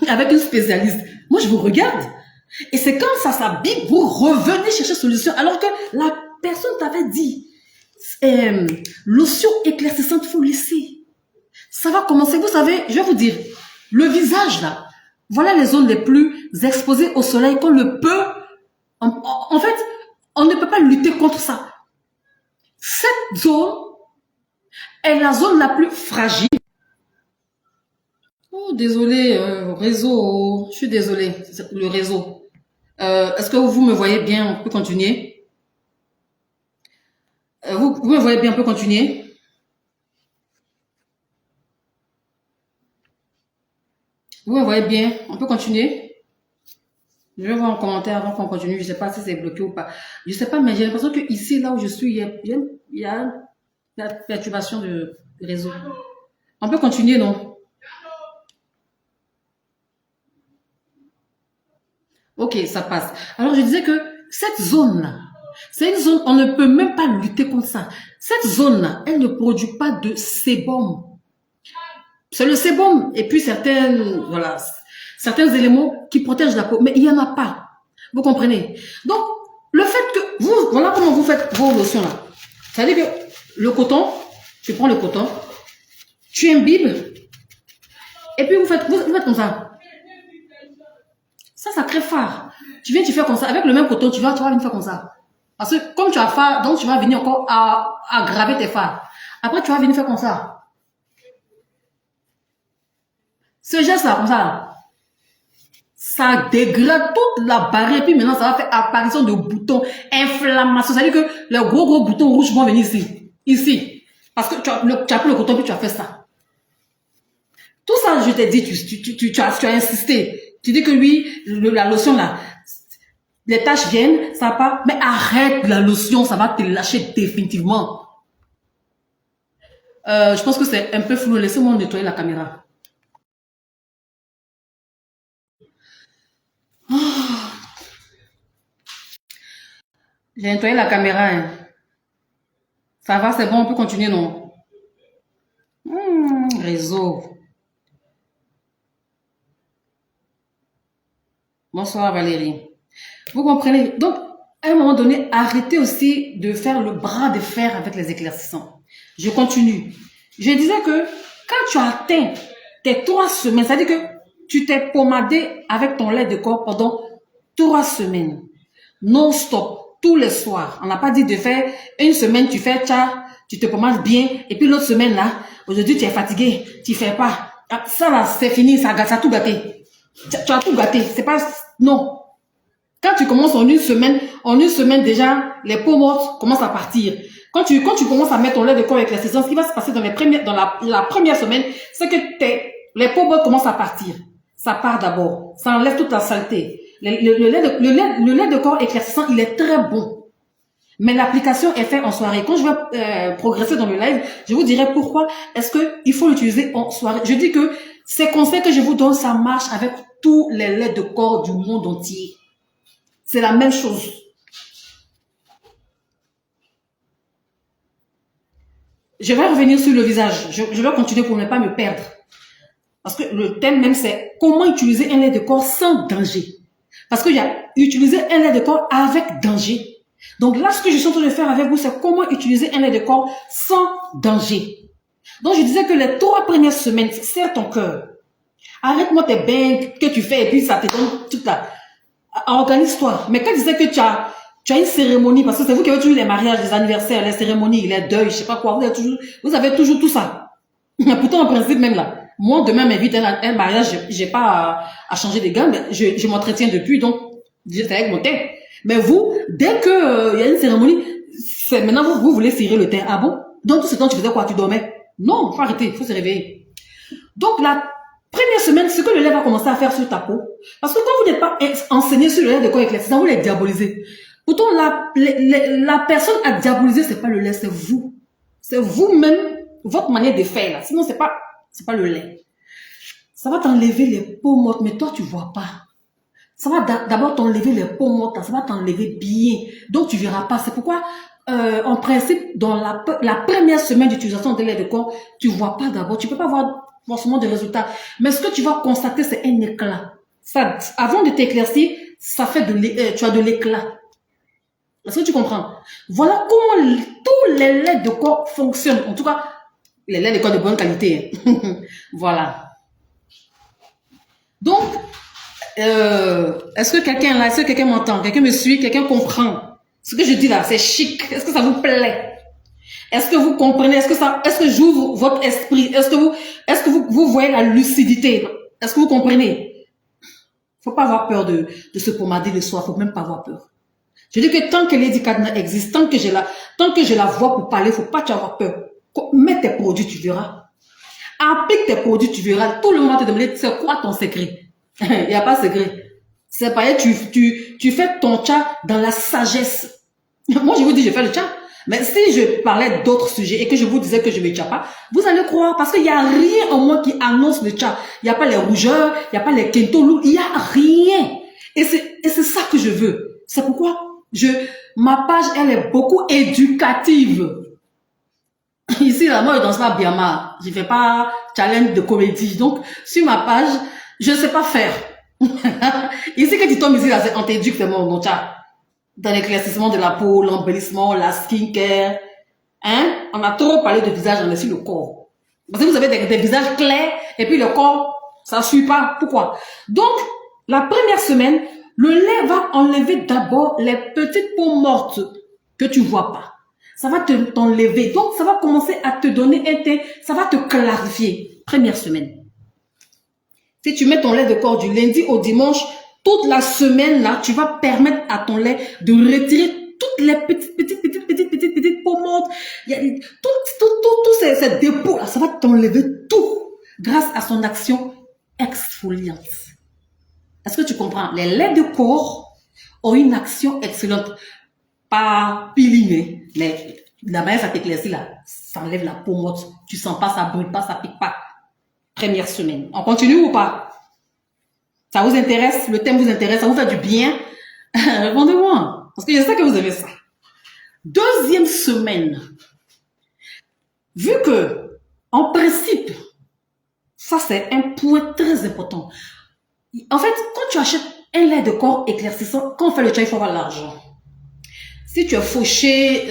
avec une spécialiste. Moi, je vous regarde. Et c'est quand ça s'abîme, vous revenez chercher solution. Alors que la personne t'avait dit, lotion éclaircissante, il faut laisser. Ça va commencer, vous savez, je vais vous dire, le visage là, voilà les zones les plus exposées au soleil qu'on le peut. En fait, on ne peut pas lutter contre ça. Cette zone est la zone la plus fragile. Oh, désolé, réseau, je suis désolé, le réseau. Est-ce que vous me voyez bien? On peut continuer. Vous me voyez bien? On peut continuer. Vous me voyez bien? On peut continuer. Je vais voir en commentaire avant qu'on continue. Je ne sais pas si c'est bloqué ou pas. Je ne sais pas, mais j'ai l'impression que ici, là où je suis, il y a la perturbation de réseau. On peut continuer, non? Ok, ça passe. Alors, je disais que cette zone-là, c'est une zone, on ne peut même pas lutter contre ça. Cette zone-là, elle ne produit pas de sébum. C'est le sébum et puis voilà, certains éléments qui protègent la peau, mais il n'y en a pas. Vous comprenez? Donc, le fait que vous, voilà comment vous faites vos lotions là. C'est-à-dire que le coton, tu prends le coton, tu imbibes, et puis vous faites comme ça. Ça crée phare. Tu viens, tu fais comme ça. Avec le même coton, tu vas venir faire comme ça. Parce que comme tu as phare, donc tu vas venir encore à aggraver tes phares. Après, tu vas venir faire comme ça. Ce geste-là, comme ça, là, ça dégrade toute la barrière. Puis maintenant, ça va faire apparition de boutons, inflammation. C'est-à-dire que les gros boutons rouges vont venir ici. Ici. Parce que tu as pris le coton, puis tu as fait ça. Tout ça, je t'ai dit, tu as insisté. Tu dis que oui, la lotion là, les taches viennent, ça va pas. Mais arrête la lotion, ça va te lâcher définitivement. Je pense que c'est un peu flou. Laissez-moi nettoyer la caméra. Oh. J'ai nettoyé la caméra. Hein. Ça va, c'est bon, on peut continuer, non? Réseau. Bonsoir Valérie. Vous comprenez? Donc, à un moment donné, arrêtez aussi de faire le bras de fer avec les éclaircissants. Je continue. Je disais que quand tu atteins tes 3 semaines, c'est-à-dire que tu t'es pomadé avec ton lait de corps pendant 3 semaines, non-stop, tous les soirs. On n'a pas dit de faire une semaine, tu fais tcha, tu te pomades bien, et puis l'autre semaine là, aujourd'hui tu es fatigué, tu fais pas. Ça là, c'est fini, ça a tout gâté. Tu as tout gâté. C'est pas, non. Quand tu commences en une semaine déjà, les peaux mortes commencent à partir. Quand tu commences à mettre ton lait de corps avec l'éclaircissant, ce qui va se passer dans la première semaine, c'est que les peaux mortes commencent à partir. Ça part d'abord. Ça enlève toute la saleté. Le lait de corps éclaircissant, il est très bon. Mais l'application est faite en soirée. Quand je vais progresser dans le live, je vous dirai pourquoi est-ce qu'il faut l'utiliser en soirée. Je dis que ces conseils que je vous donne, ça marche avec tous les laits de corps du monde entier. C'est la même chose. Je vais revenir sur le visage. Je vais continuer pour ne pas me perdre. Parce que le thème même, c'est comment utiliser un lait de corps sans danger. Parce qu'il y a utiliser un lait de corps avec danger. Donc là, ce que je suis en train de faire avec vous, c'est comment utiliser un lait de corps sans danger. Donc je disais que les 3 premières semaines, serre ton cœur. Arrête-moi tes bains que tu fais et puis ça te donne toute la... Organise-toi. Mais quand je disais que tu as une cérémonie, parce que c'est vous qui avez toujours les mariages, les anniversaires, les cérémonies, les deuils, je sais pas quoi, vous avez toujours tout ça. Pourtant, en principe, même là, moi, demain m'invite à un mariage, j'ai pas à changer de gamme, mais je m'entretiens depuis, donc, c'est avec mon thé. Mais vous, dès que y a une cérémonie, c'est maintenant vous voulez cirer le thé. Ah bon? Donc, tout ce temps, tu faisais quoi? Tu dormais? Non, faut arrêter, faut se réveiller. Donc, la première semaine, ce que le lait va commencer à faire sur ta peau, parce que quand vous n'êtes pas enseigné sur le lait de corps éclaircissant, vous les diabolisez. Pourtant, la personne à diaboliser, c'est pas le lait, c'est vous. C'est vous-même, votre manière de faire, là. Sinon, c'est pas le lait. Ça va t'enlever les peaux mortes, mais toi, tu vois pas. Ça va d'abord t'enlever les peaux mortes, ça va t'enlever bien. Donc, tu verras pas. C'est pourquoi, en principe, dans la première semaine d'utilisation de lait de corps, tu vois pas d'abord. Tu peux pas voir forcément des résultats. Mais ce que tu vas constater, c'est un éclat. Ça, avant de t'éclaircir, ça fait tu as de l'éclat. Est-ce que tu comprends? Voilà comment tous les laits de corps fonctionnent. En tout cas, les laits de corps de bonne qualité. Voilà. Donc, est-ce que quelqu'un là, est-ce que quelqu'un m'entend? Quelqu'un me suit? Quelqu'un comprend? Ce que je dis là, c'est chic. Est-ce que ça vous plaît? Est-ce que vous comprenez? Est-ce que j'ouvre votre esprit? Est-ce que vous voyez la lucidité? Est-ce que vous comprenez? Faut pas avoir peur de se pomader le soir. Faut même pas avoir peur. Je dis que tant que Lady Cadena existe, tant que je la vois pour parler, faut pas avoir peur. Mets tes produits, tu verras. Applique tes produits, tu verras. Tout le monde va te demander, c'est quoi ton secret? Il n'y a pas de secret. C'est pas, tu fais ton chat dans la sagesse. Moi, je vous dis, je fais le chat. Mais si je parlais d'autres sujets et que je vous disais que je ne me chat pas, vous allez croire parce qu'il n'y a rien en moi qui annonce le chat. Il n'y a pas les rougeurs, il n'y a pas les kentolou, il n'y a rien. Et c'est ça que je veux. C'est pourquoi ma page, elle est beaucoup éducative. Ici, là, moi, je danse pas Biama. Je fais pas challenge de comédie. Donc, sur ma page, je ne sais pas faire. Ici, quand tu tombes ici, là, on t'éduque, c'est mon chat. Dans l'éclaircissement de la peau, l'embellissement, la skincare. Hein? On a trop parlé de visage, on est sur le corps. Parce que vous avez des visages clairs, et puis le corps, ça suit pas. Pourquoi? Donc, la première semaine, le lait va enlever d'abord les petites peaux mortes que tu vois pas. Ça va t'enlever. Donc, ça va commencer à te donner un teint, ça va te clarifier. Première semaine. Si tu mets ton lait de corps du lundi au dimanche, toute la semaine, là, tu vas permettre à ton lait de retirer toutes les petites peaux mortes. Il y a tous ces dépôts, là, ça va t'enlever tout grâce à son action exfoliante. Est-ce que tu comprends? Les laits de corps ont une action excellente. Pas peeling, mais la manière ça t'éclaircit là, ça enlève la peau morte. Tu sens pas, ça brûle pas, ça pique pas. Première semaine. On continue ou pas? Ça vous intéresse? Le thème vous intéresse? Ça vous fait du bien? Répondez-moi. Parce que je sais que vous aimez ça. Deuxième semaine. Vu que, en principe, ça c'est un point très important. En fait, quand tu achètes un lait de corps éclaircissant, quand on fait le chai, il faut avoir l'argent. Si tu es fauché,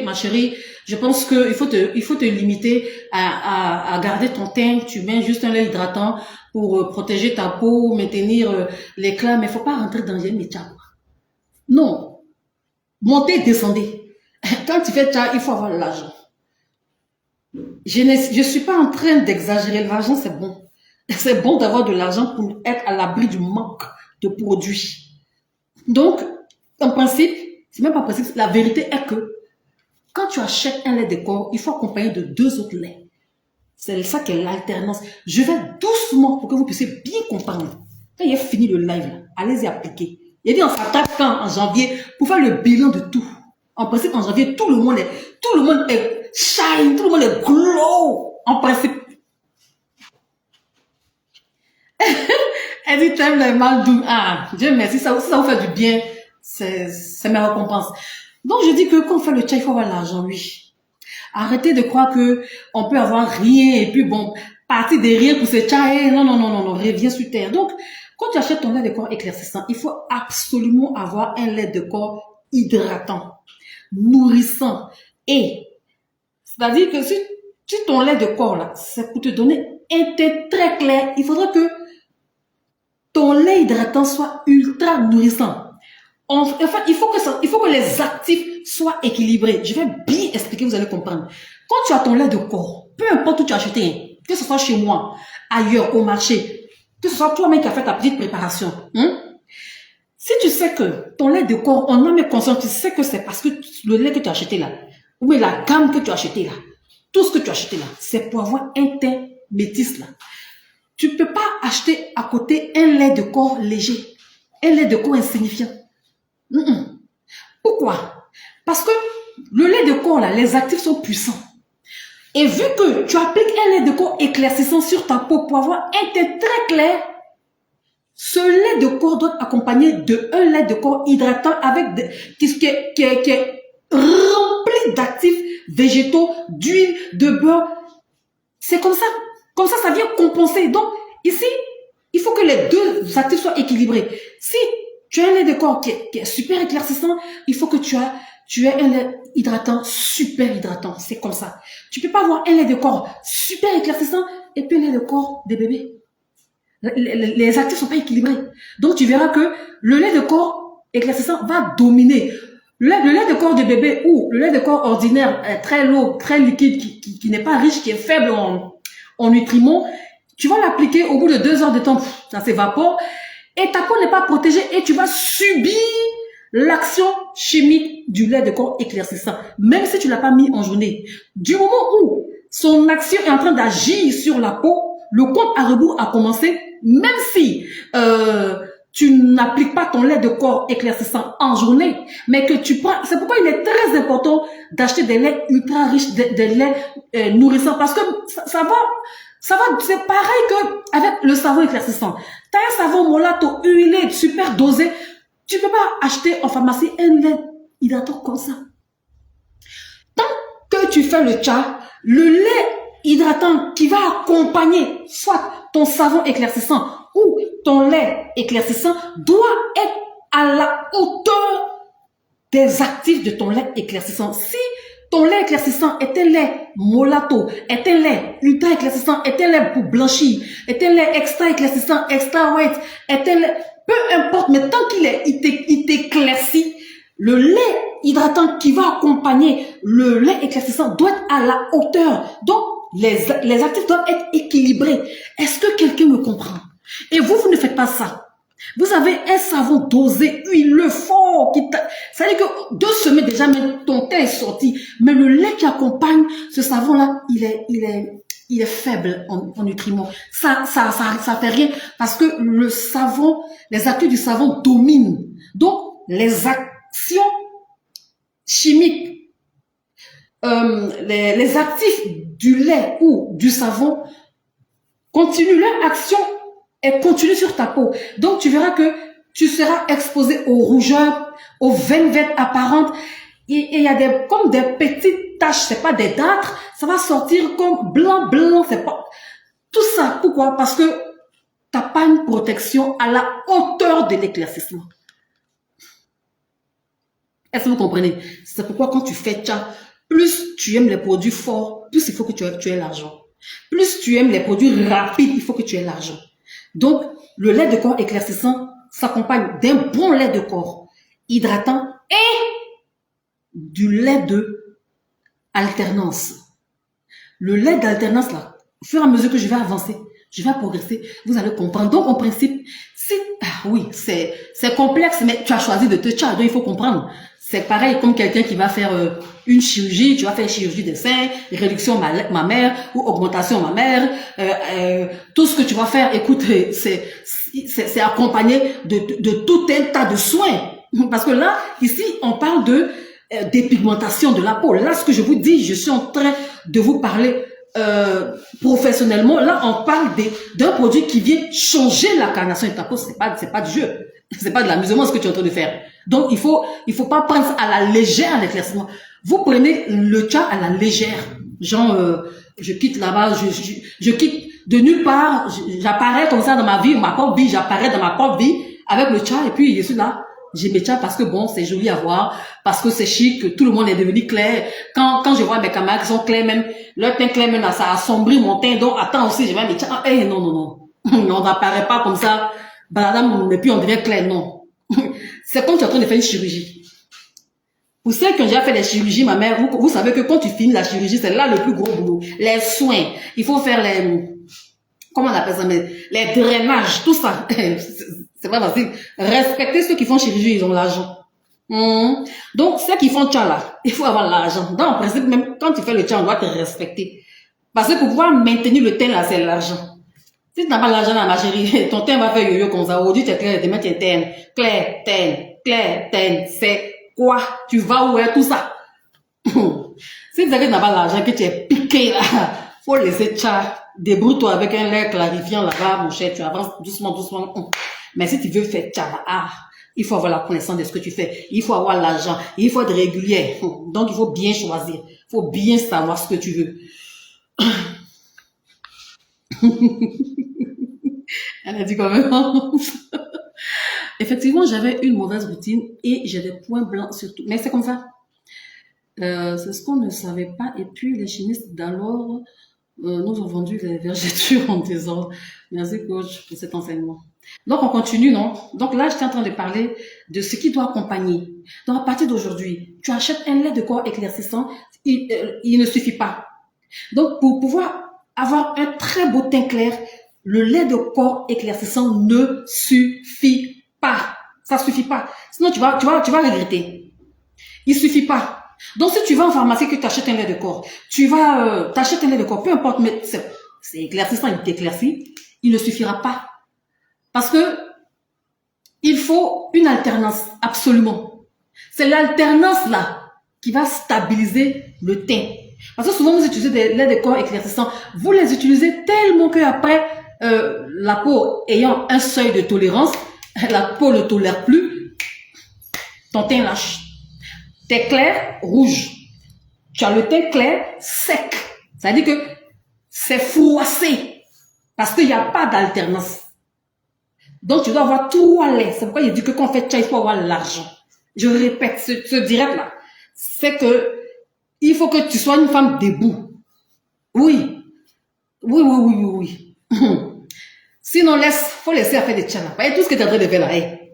ma chérie, je pense que il faut te limiter à garder ton teint. Tu mets juste un lait hydratant pour protéger ta peau, maintenir l'éclat, mais il faut pas rentrer dans un métier. Non. Montez, descendez. Quand tu fais ça, il faut avoir l'argent. Je suis pas en train d'exagérer. L'argent, c'est bon. C'est bon d'avoir de l'argent pour être à l'abri du manque de produits. Donc, en principe, c'est même pas possible. La vérité est que quand tu achètes un lait de corps, il faut accompagner de 2 autres laits. C'est ça qui est l'alternance. Je vais doucement pour que vous puissiez bien comprendre. Quand il a fini le live, allez-y appliquer. Il a dit on s'attaque quand en janvier pour faire le bilan de tout. En principe, en janvier, tout le monde est shine, tout le monde est glow. En principe. Elle dit t'aimes les mal doux. Ah, Dieu merci, ça vous fait du bien. C'est ma récompense. Donc, je dis que quand on fait le chai, il faut avoir l'argent, oui. Arrêtez de croire que on peut avoir rien et puis bon, partir de rien pour ce chai. Non, reviens sur terre. Donc, quand tu achètes ton lait de corps éclaircissant, il faut absolument avoir un lait de corps hydratant, nourrissant. Et, c'est-à-dire que si ton lait de corps là, c'est pour te donner un teint très clair, il faudra que ton lait hydratant soit ultra nourrissant. Enfin, il faut que les actifs soient équilibrés. Je vais bien expliquer, vous allez comprendre. Quand tu as ton lait de corps, peu importe où tu as acheté, que ce soit chez moi, ailleurs, au marché, que ce soit toi-même qui as fait ta petite préparation, si tu sais que ton lait de corps, en âme et conscience, tu sais que c'est parce que le lait que tu as acheté là, ou bien la gamme que tu as acheté là, tout ce que tu as acheté là, c'est pour avoir un teint métis là. Tu peux pas acheter à côté un lait de corps léger, un lait de corps insignifiant. Pourquoi? Parce que le lait de corps là, les actifs sont puissants. Et vu que tu appliques un lait de corps éclaircissant sur ta peau pour avoir un teint très clair, ce lait de corps doit accompagner de un lait de corps hydratant avec qui est rempli d'actifs végétaux, d'huile, de beurre. C'est comme ça. Comme ça vient compenser. Donc, ici, il faut que les deux actifs soient équilibrés. Si tu as un lait de corps qui est super éclaircissant, il faut que tu aies un lait hydratant, super hydratant. C'est comme ça. Tu peux pas avoir un lait de corps super éclaircissant et puis un lait de corps des bébés. Les actifs sont pas équilibrés. Donc, tu verras que le lait de corps éclaircissant va dominer. Le lait de corps de bébé ou le lait de corps ordinaire, très lourd, très liquide, qui n'est pas riche, qui est faible en nutriments, tu vas l'appliquer au bout de 2 heures de temps, ça s'évapore et ta peau n'est pas protégée et tu vas subir l'action chimique du lait de corps éclaircissant, même si tu l'as pas mis en journée. Du moment où son action est en train d'agir sur la peau, le compte à rebours a commencé, même si tu n'appliques pas ton lait de corps éclaircissant en journée, mais que tu prends. C'est pourquoi il est très important d'acheter des laits ultra riches, des laits nourrissants, parce que ça va, c'est pareil que avec le savon éclaircissant. T'as un savon Molato huilé, super dosé, tu peux pas acheter en pharmacie un lait hydratant comme ça. Tant que tu fais le tcha, le lait hydratant qui va accompagner soit ton savon éclaircissant ou ton lait éclaircissant doit être à la hauteur des actifs de ton lait éclaircissant. Si ton lait éclaircissant est un lait Molato, est un lait ultra éclaircissant, est un lait pour blanchir, est un lait extra éclaircissant, extra white, est un lait, peu importe, mais tant il t'éclaircit, le lait hydratant qui va accompagner le lait éclaircissant doit être à la hauteur. Donc, les actifs doivent être équilibrés. Est-ce que quelqu'un me comprend? Et vous ne faites pas ça. Vous avez un savon dosé, huileux, fort, ça veut dire que 2 semaines déjà, même ton teint est sorti. Mais le lait qui accompagne ce savon-là, il est faible en nutriments. Ça fait rien parce que le savon, les actifs du savon dominent. Donc, les actions chimiques, les actifs du lait ou du savon continuent leur action et continue sur ta peau. Donc, tu verras que tu seras exposé aux rougeurs, aux veines vertes apparentes. Et il y a comme des petites taches, c'est pas des dartres, ça va sortir comme blanc, c'est pas... Tout ça, pourquoi? Parce que t'as pas une protection à la hauteur de l'éclaircissement. Est-ce que vous comprenez? C'est pourquoi quand tu fais ça, plus tu aimes les produits forts, plus il faut que tu aies l'argent. Plus tu aimes les produits rapides, il faut que tu aies l'argent. Donc, le lait de corps éclaircissant s'accompagne d'un bon lait de corps hydratant et du lait de alternance. Le lait d'alternance, là, au fur et à mesure que je vais avancer, je vais progresser, vous allez comprendre. Donc, en principe, oui, c'est complexe, mais tu as choisi de te tcha, donc il faut comprendre. C'est pareil comme quelqu'un qui va faire une chirurgie, tu vas faire chirurgie des seins, réduction mammaire ou augmentation mammaire, tout ce que tu vas faire, écoute, c'est accompagné de tout un tas de soins. Parce que là, ici, on parle de dépigmentation de la peau. Là, ce que je vous dis, je suis en train de vous parler professionnellement. Là, on parle d'un produit qui vient changer la carnation de ta peau. C'est pas du jeu. C'est pas de l'amusement ce que tu es en train de faire. Donc, il faut pas prendre ça à la légère l'éclaircissement. Vous prenez le tcha à la légère. Genre, je quitte là-bas, je quitte de nulle part, j'apparais comme ça dans ma vie, ma propre vie, j'apparais dans ma propre vie avec le tcha et puis je suis là. J'ai mes tcha parce que bon, c'est joli à voir, parce que c'est chic, tout le monde est devenu clair. Quand je vois mes camarades qui sont clairs même, leur teint clair même, ça assombrit mon teint, donc attends aussi, je vais mes tcha. Non. On n'apparaît pas comme ça. Baladam, et puis on devient clair, non. C'est comme tu es en train de faire une chirurgie. Vous savez que j'ai fait des chirurgies, ma mère, vous savez que quand tu finis la chirurgie, c'est là le plus gros boulot. Les soins. Il faut faire comment on appelle ça, mais les drainages, tout ça. C'est pas facile. Respectez ceux qui font chirurgie, ils ont l'argent. Donc, ceux qui font tcha là, il faut avoir l'argent. Donc, en principe, même quand tu fais le tcha, on doit te respecter. Parce que pour pouvoir maintenir le teint là, c'est l'argent. Si tu n'as pas l'argent dans ma chérie, ton teint va faire yo-yo comme ça. Aujourd'hui, tu es clair, demain, tu es teint. Clair, teint. C'est quoi? Tu vas où est tout ça? Si vous avez là-bas l'argent que tu es piqué là, faut laisser ça. Débrouille-toi avec un lait clarifiant là-bas, mon cher, tu avances doucement, doucement. Mais si tu veux faire ça, il faut avoir la connaissance de ce que tu fais. Il faut avoir l'argent. Il faut être régulier. Donc, il faut bien choisir. Il faut bien savoir ce que tu veux. Elle a dit quand même. Effectivement, j'avais une mauvaise routine et j'ai des points blancs surtout. Mais c'est comme ça. C'est ce qu'on ne savait pas. Et puis, les chimistes d'alors nous ont vendu les vergetures en désordre. Merci, coach, pour cet enseignement. Donc, on continue, non? Donc là, j'étais en train de parler de ce qui doit accompagner. Donc, à partir d'aujourd'hui, tu achètes un lait de corps éclaircissant, il ne suffit pas. Donc, pour pouvoir avoir un très beau teint clair, le lait de corps éclaircissant ne suffit pas. Ça suffit pas. Sinon, tu vas regretter. Il suffit pas. Donc, si tu vas en pharmacie que tu achètes un lait de corps, t'achètes un lait de corps, peu importe, mais c'est éclaircissant, il t'éclaircit, il ne suffira pas. Parce que il faut une alternance, absolument. C'est l'alternance là qui va stabiliser le teint. Parce que souvent vous utilisez des laits de corps éclaircissants, vous les utilisez tellement que après la peau ayant un seuil de tolérance, la peau ne tolère plus, ton teint lâche. T'es clair, rouge. Tu as le teint clair, sec. Ça veut dire que c'est froissé. Parce qu'il n'y a pas d'alternance. Donc, tu dois avoir 3 laits. C'est pourquoi il dit que quand on fait ça, il faut avoir l'argent. Je répète, ce direct-là, c'est que il faut que tu sois une femme debout. Oui. Oui. Sinon, faut laisser faire des tchanas. Et tout ce que tu es en train de faire là,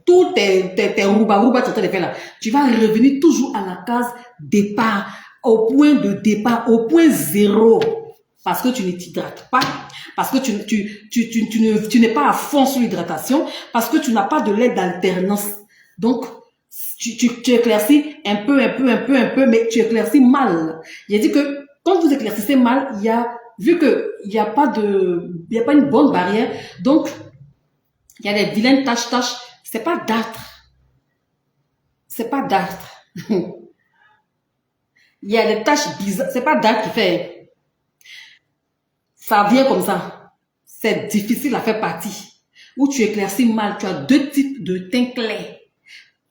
tout tes rouba tu es en train de faire là, tu vas revenir toujours à la case départ, au point de départ, au point zéro. Parce que tu ne t'hydrates pas, parce que tu n'es pas à fond sur l'hydratation, parce que tu n'as pas de lait d'alternance. Donc, tu éclaircis un peu, mais tu éclaircis mal. Il a dit que quand vous éclaircissez mal, vu que il n'y a pas une bonne barrière, donc il y a des vilaines taches. C'est pas d'âtre. C'est pas d'âtre. Il y a des taches bizarres. C'est pas d'âtre qui fait. Ça vient comme ça. C'est difficile à faire partie. Où tu éclaircis mal. Tu as 2 types de teint clair.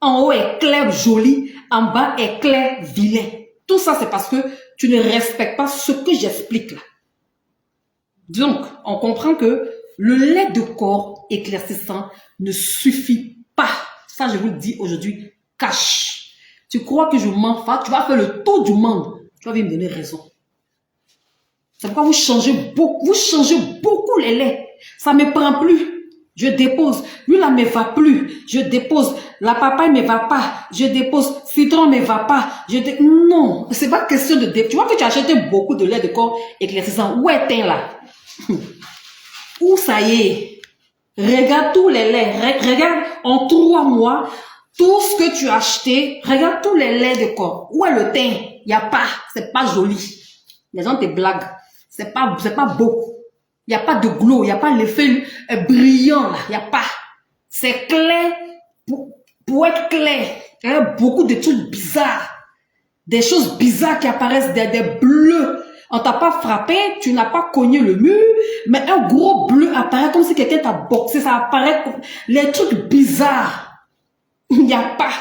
En haut est clair joli. En bas est clair vilain. Tout ça, c'est parce que tu ne respectes pas ce que j'explique là. Donc, on comprend que le lait de corps éclaircissant ne suffit pas. Ça, je vous le dis aujourd'hui, cash. Tu crois que je mens pas? Tu vas faire le tour du monde. Tu vas venir me donner raison. C'est pourquoi vous changez beaucoup les laits. Ça ne me prend plus. Je dépose. Lui, là, ne me va plus. Je dépose. La papaye ne me va pas. Je dépose. Citron ne me va pas. Non, c'est pas question de dépose. Tu vois que tu as acheté beaucoup de lait de corps éclaircissant. Où est teint là? Où ça y est? Regarde tous les laits. Regarde en 3 mois, tout ce que tu as acheté. Regarde tous les laits de corps. Où est le teint? Il n'y a pas. C'est pas joli. Les gens te blaguent. C'est pas beau. Il n'y a pas de glow. Il n'y a pas l'effet brillant là. Il n'y a pas. C'est clair pour être clair. Il y a beaucoup de trucs bizarres. Des choses bizarres qui apparaissent, des bleus. On t'a pas frappé, tu n'as pas cogné le mur, mais un gros bleu apparaît comme si quelqu'un t'a boxé, ça apparaît comme les trucs bizarres. Il n'y a pas,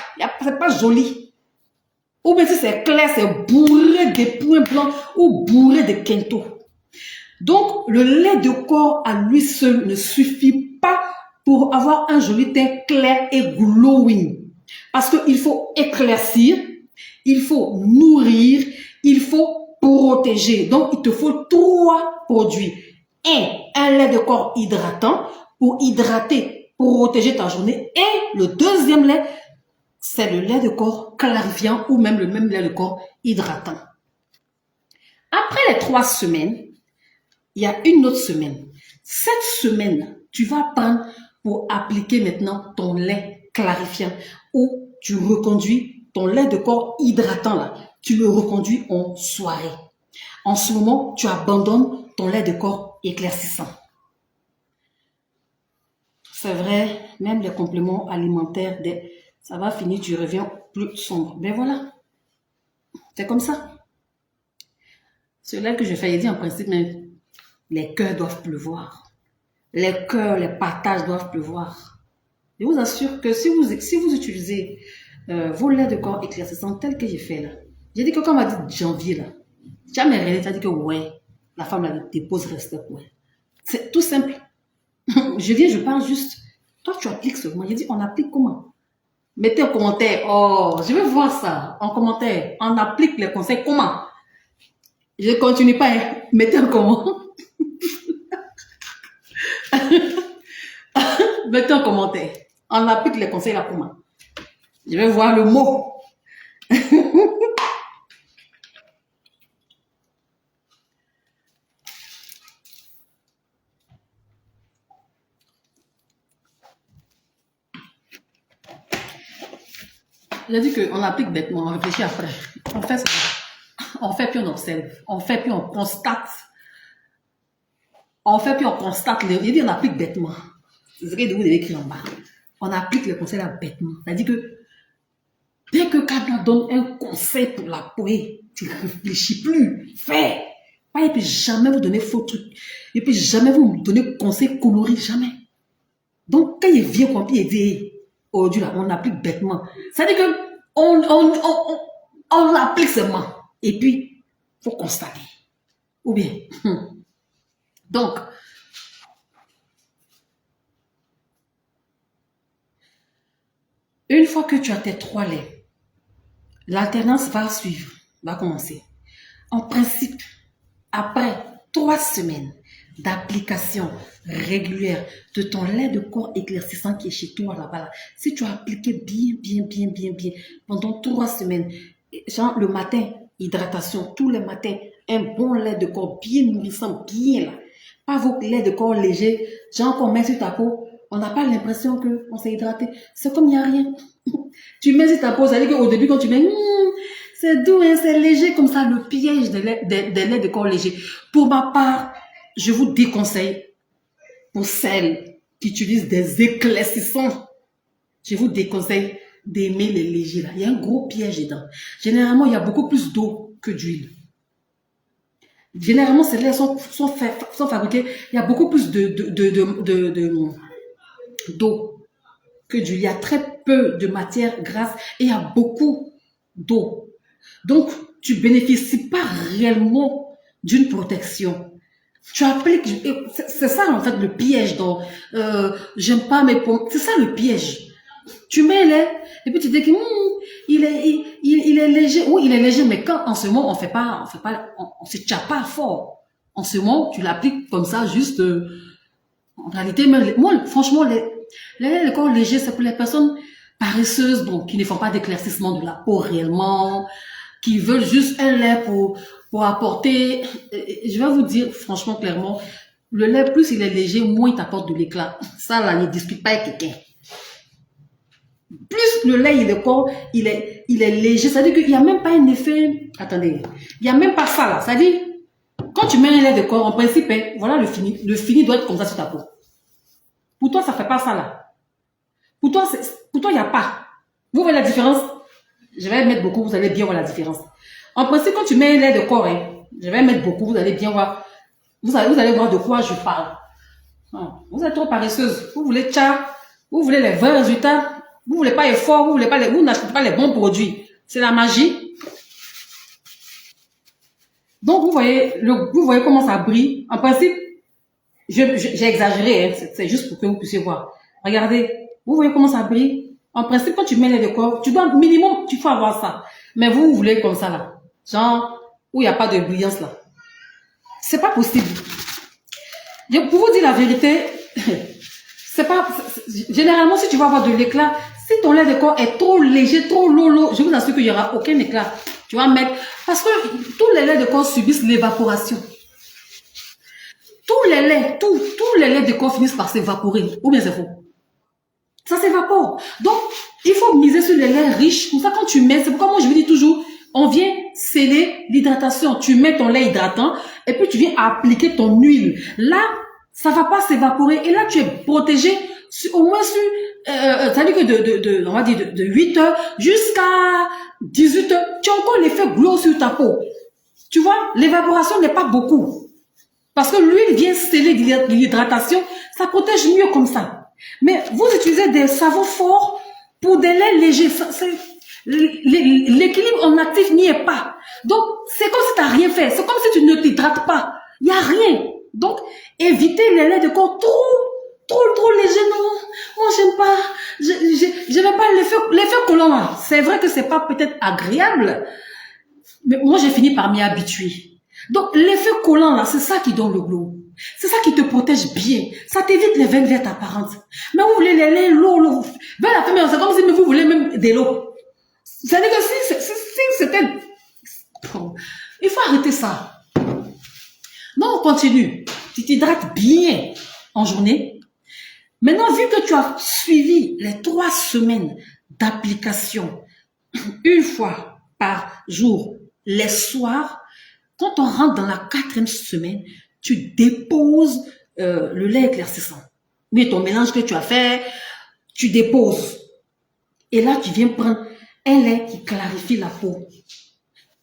c'est pas joli. Ou bien si c'est clair, c'est bourré de points blancs ou bourré de quinto. Donc, le lait de corps à lui seul ne suffit pas pour avoir un joli teint clair et glowing. Parce qu'il faut éclaircir, il faut nourrir, il faut protéger. Donc, il te faut 3 produits. Un lait de corps hydratant pour hydrater, protéger ta journée. Et le deuxième lait, c'est le lait de corps clarifiant ou même le même lait de corps hydratant. Après les 3 semaines, il y a une autre semaine. Cette semaine, tu vas prendre pour appliquer maintenant ton lait clarifiant ou tu reconduis ton lait de corps hydratant là. Tu le reconduis en soirée. En ce moment, tu abandonnes ton lait de corps éclaircissant. C'est vrai, même les compléments alimentaires, ça va finir, tu reviens plus sombre. Mais voilà, c'est comme ça. Ce lait que je fais, il dit en principe, mais les cœurs doivent pleuvoir. Les cœurs, les partages doivent pleuvoir. Je vous assure que si vous utilisez vos laits de corps éclaircissants tels que j'ai fait là, j'ai dit que quand on m'a dit janvier là, jamais rien, tu as dit que ouais, la femme là dépose respect pour elle. C'est tout simple. Je viens, je parle juste. Toi, tu appliques ce comment. J'ai dit, on applique comment? Mettez en commentaire. Oh, je veux voir ça en commentaire. On applique les conseils comment? Je continue pas. Hein. Mettez en comment. Mettez en commentaire. On applique les conseils là comment? Je vais voir le mot. J'ai dit qu'on applique bêtement, on réfléchit après. On fait ça. On fait puis on observe. On fait puis on constate. On fait puis on constate. J'ai dit on applique bêtement. C'est ce que vous devez écrire en bas. On applique le conseil là bêtement. C'est-à-dire que dès que quelqu'un donne un conseil pour la peau, tu ne réfléchis plus. Fais. Il ne peut jamais vous donner faux trucs. Il ne peut jamais vous donner conseil coloré. Jamais. Donc, quand il vient comme il dit, aujourd'hui là, on applique bêtement. C'est-à-dire que on applique seulement. Et puis, il faut constater. Ou bien. Donc, une fois que tu as tes 3 laits, l'alternance va suivre, va commencer. En principe, après 3 semaines d'application régulière de ton lait de corps éclaircissant qui est chez toi là-bas, si tu as appliqué bien pendant 3 semaines, genre le matin, hydratation, tous les matins, un bon lait de corps bien nourrissant, bien là. Pas vos laits de corps légers, genre qu'on met sur ta peau, on n'a pas l'impression qu'on s'est hydraté. C'est comme il n'y a rien. Tu mets sur ta peau, ça veut dire qu'au début quand tu mets, c'est doux, hein, c'est léger comme ça, le piège des laits de corps légers. Pour ma part, je vous déconseille, pour celles qui utilisent des éclaircissants, je vous déconseille d'aimer les légers là. Il y a un gros piège dedans. Généralement, il y a beaucoup plus d'eau que d'huile. Généralement, ces laits sont fabriqués, il y a beaucoup plus d'eau que d'huile. Il y a très peu de matière grasse et il y a beaucoup d'eau. Donc, tu bénéficies pas réellement d'une protection. Tu appliques, c'est ça en fait le piège. Donc, j'aime pas mes pommes. C'est ça le piège. Tu mets lait et puis tu dis que il est léger. Oui, il est léger, mais quand en ce moment on se tient pas fort. En ce moment, tu l'appliques comme ça, juste. En réalité, moi, franchement, les laits de corps légers, c'est pour les personnes paresseuses, donc qui ne font pas d'éclaircissement de la peau réellement, qui veulent juste un lait pour apporter. Je vais vous dire franchement, clairement, le lait, plus il est léger, moins il t'apporte de l'éclat. Ça, là, ne discute pas avec quelqu'un. Plus le lait, il est léger, c'est-à-dire qu'il n'y a même pas un effet. Attendez, il n'y a même pas ça là. C'est-à-dire, quand tu mets un lait de corps, en principe, voilà le fini. Le fini doit être comme ça sur ta peau. Pour toi, ça ne fait pas ça là. Pour toi, il n'y a pas. Vous voyez la différence? Je vais mettre beaucoup, vous allez bien voir la différence. En principe, quand tu mets un lait de corps, je vais mettre beaucoup, vous allez bien voir. Vous allez voir de quoi je parle. Vous êtes trop paresseuse. Vous voulez vous voulez les vrais résultats. Vous voulez pas effort, vous n'achetez pas les bons produits. C'est la magie. Donc, vous voyez comment ça brille. En principe, j'ai exagéré, hein, c'est juste pour que vous puissiez voir. Regardez, vous voyez comment ça brille. En principe, quand tu mets les décors, tu dois minimum, tu faut avoir ça. Mais vous voulez comme ça là, genre où il n'y a pas de brillance là. C'est pas possible. Pour vous dire la vérité, généralement si tu vas avoir de l'éclat, si ton lait de corps est trop léger, trop lolo, je vous assure qu'il n'y aura aucun éclat. Tu vas mettre, parce que tous les laits de corps subissent l'évaporation. Tous les laits de corps finissent par s'évaporer. Ou bien c'est faux. Ça s'évapore. Donc, il faut miser sur les laits riches. Comme ça, quand tu mets, c'est pourquoi moi je vous dis toujours, on vient sceller l'hydratation. Tu mets ton lait hydratant et puis tu viens appliquer ton huile. Là, ça va pas s'évaporer. Et là, tu es protégé au moins c'est-à-dire que on va dire de 8 heures jusqu'à 18 heures. Tu as encore l'effet glow sur ta peau. Tu vois, l'évaporation n'est pas beaucoup. Parce que l'huile vient sceller l'hydratation, ça protège mieux comme ça. Mais vous utilisez des savons forts pour des laits légers. L'équilibre en actif n'y est pas. Donc, c'est comme si tu n'as rien fait. C'est comme si tu ne t'hydrates pas. Il n'y a rien. Donc, évitez les laits de corps trop légers. Non, moi, j'aime pas. Je n'aime pas l'effet collant là. C'est vrai que c'est pas peut-être agréable. Mais moi, j'ai fini par m'y habituer. Donc, l'effet collant, là, c'est ça qui donne le glow. C'est ça qui te protège bien. Ça t'évite les veines vertes apparentes. Mais vous voulez les laits, l'eau. Vers la fin, c'est comme si vous voulez même de l'eau. C'est-à-dire que si c'était... Bon, il faut arrêter ça. Donc, on continue. Tu t'hydrates bien en journée. Maintenant, vu que tu as suivi les 3 semaines d'application, une fois par jour, les soirs, quand on rentre dans la 4e semaine, tu déposes le lait éclaircissant. Mais ton mélange que tu as fait, tu déposes. Et là, tu viens prendre un lait qui clarifie la peau.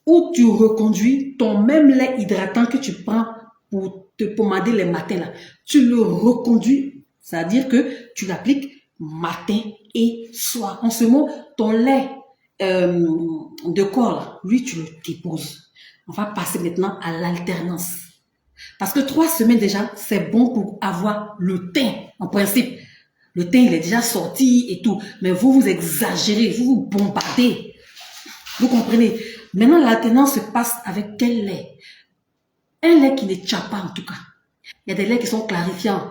Ou tu reconduis ton même lait hydratant que tu prends pour te pomader les matins. Là. Tu le reconduis, c'est-à-dire que tu l'appliques matin et soir. En ce moment, ton lait de corps, là, lui, tu le déposes. On va passer maintenant à l'alternance. Parce que 3 semaines déjà, c'est bon pour avoir le teint, en principe. Le teint, il est déjà sorti et tout. Mais vous exagérez, vous bombardez. Vous comprenez? Maintenant, l'alternance se passe avec quel lait? Un lait qui ne tient pas en tout cas. Il y a des laits qui sont clarifiants.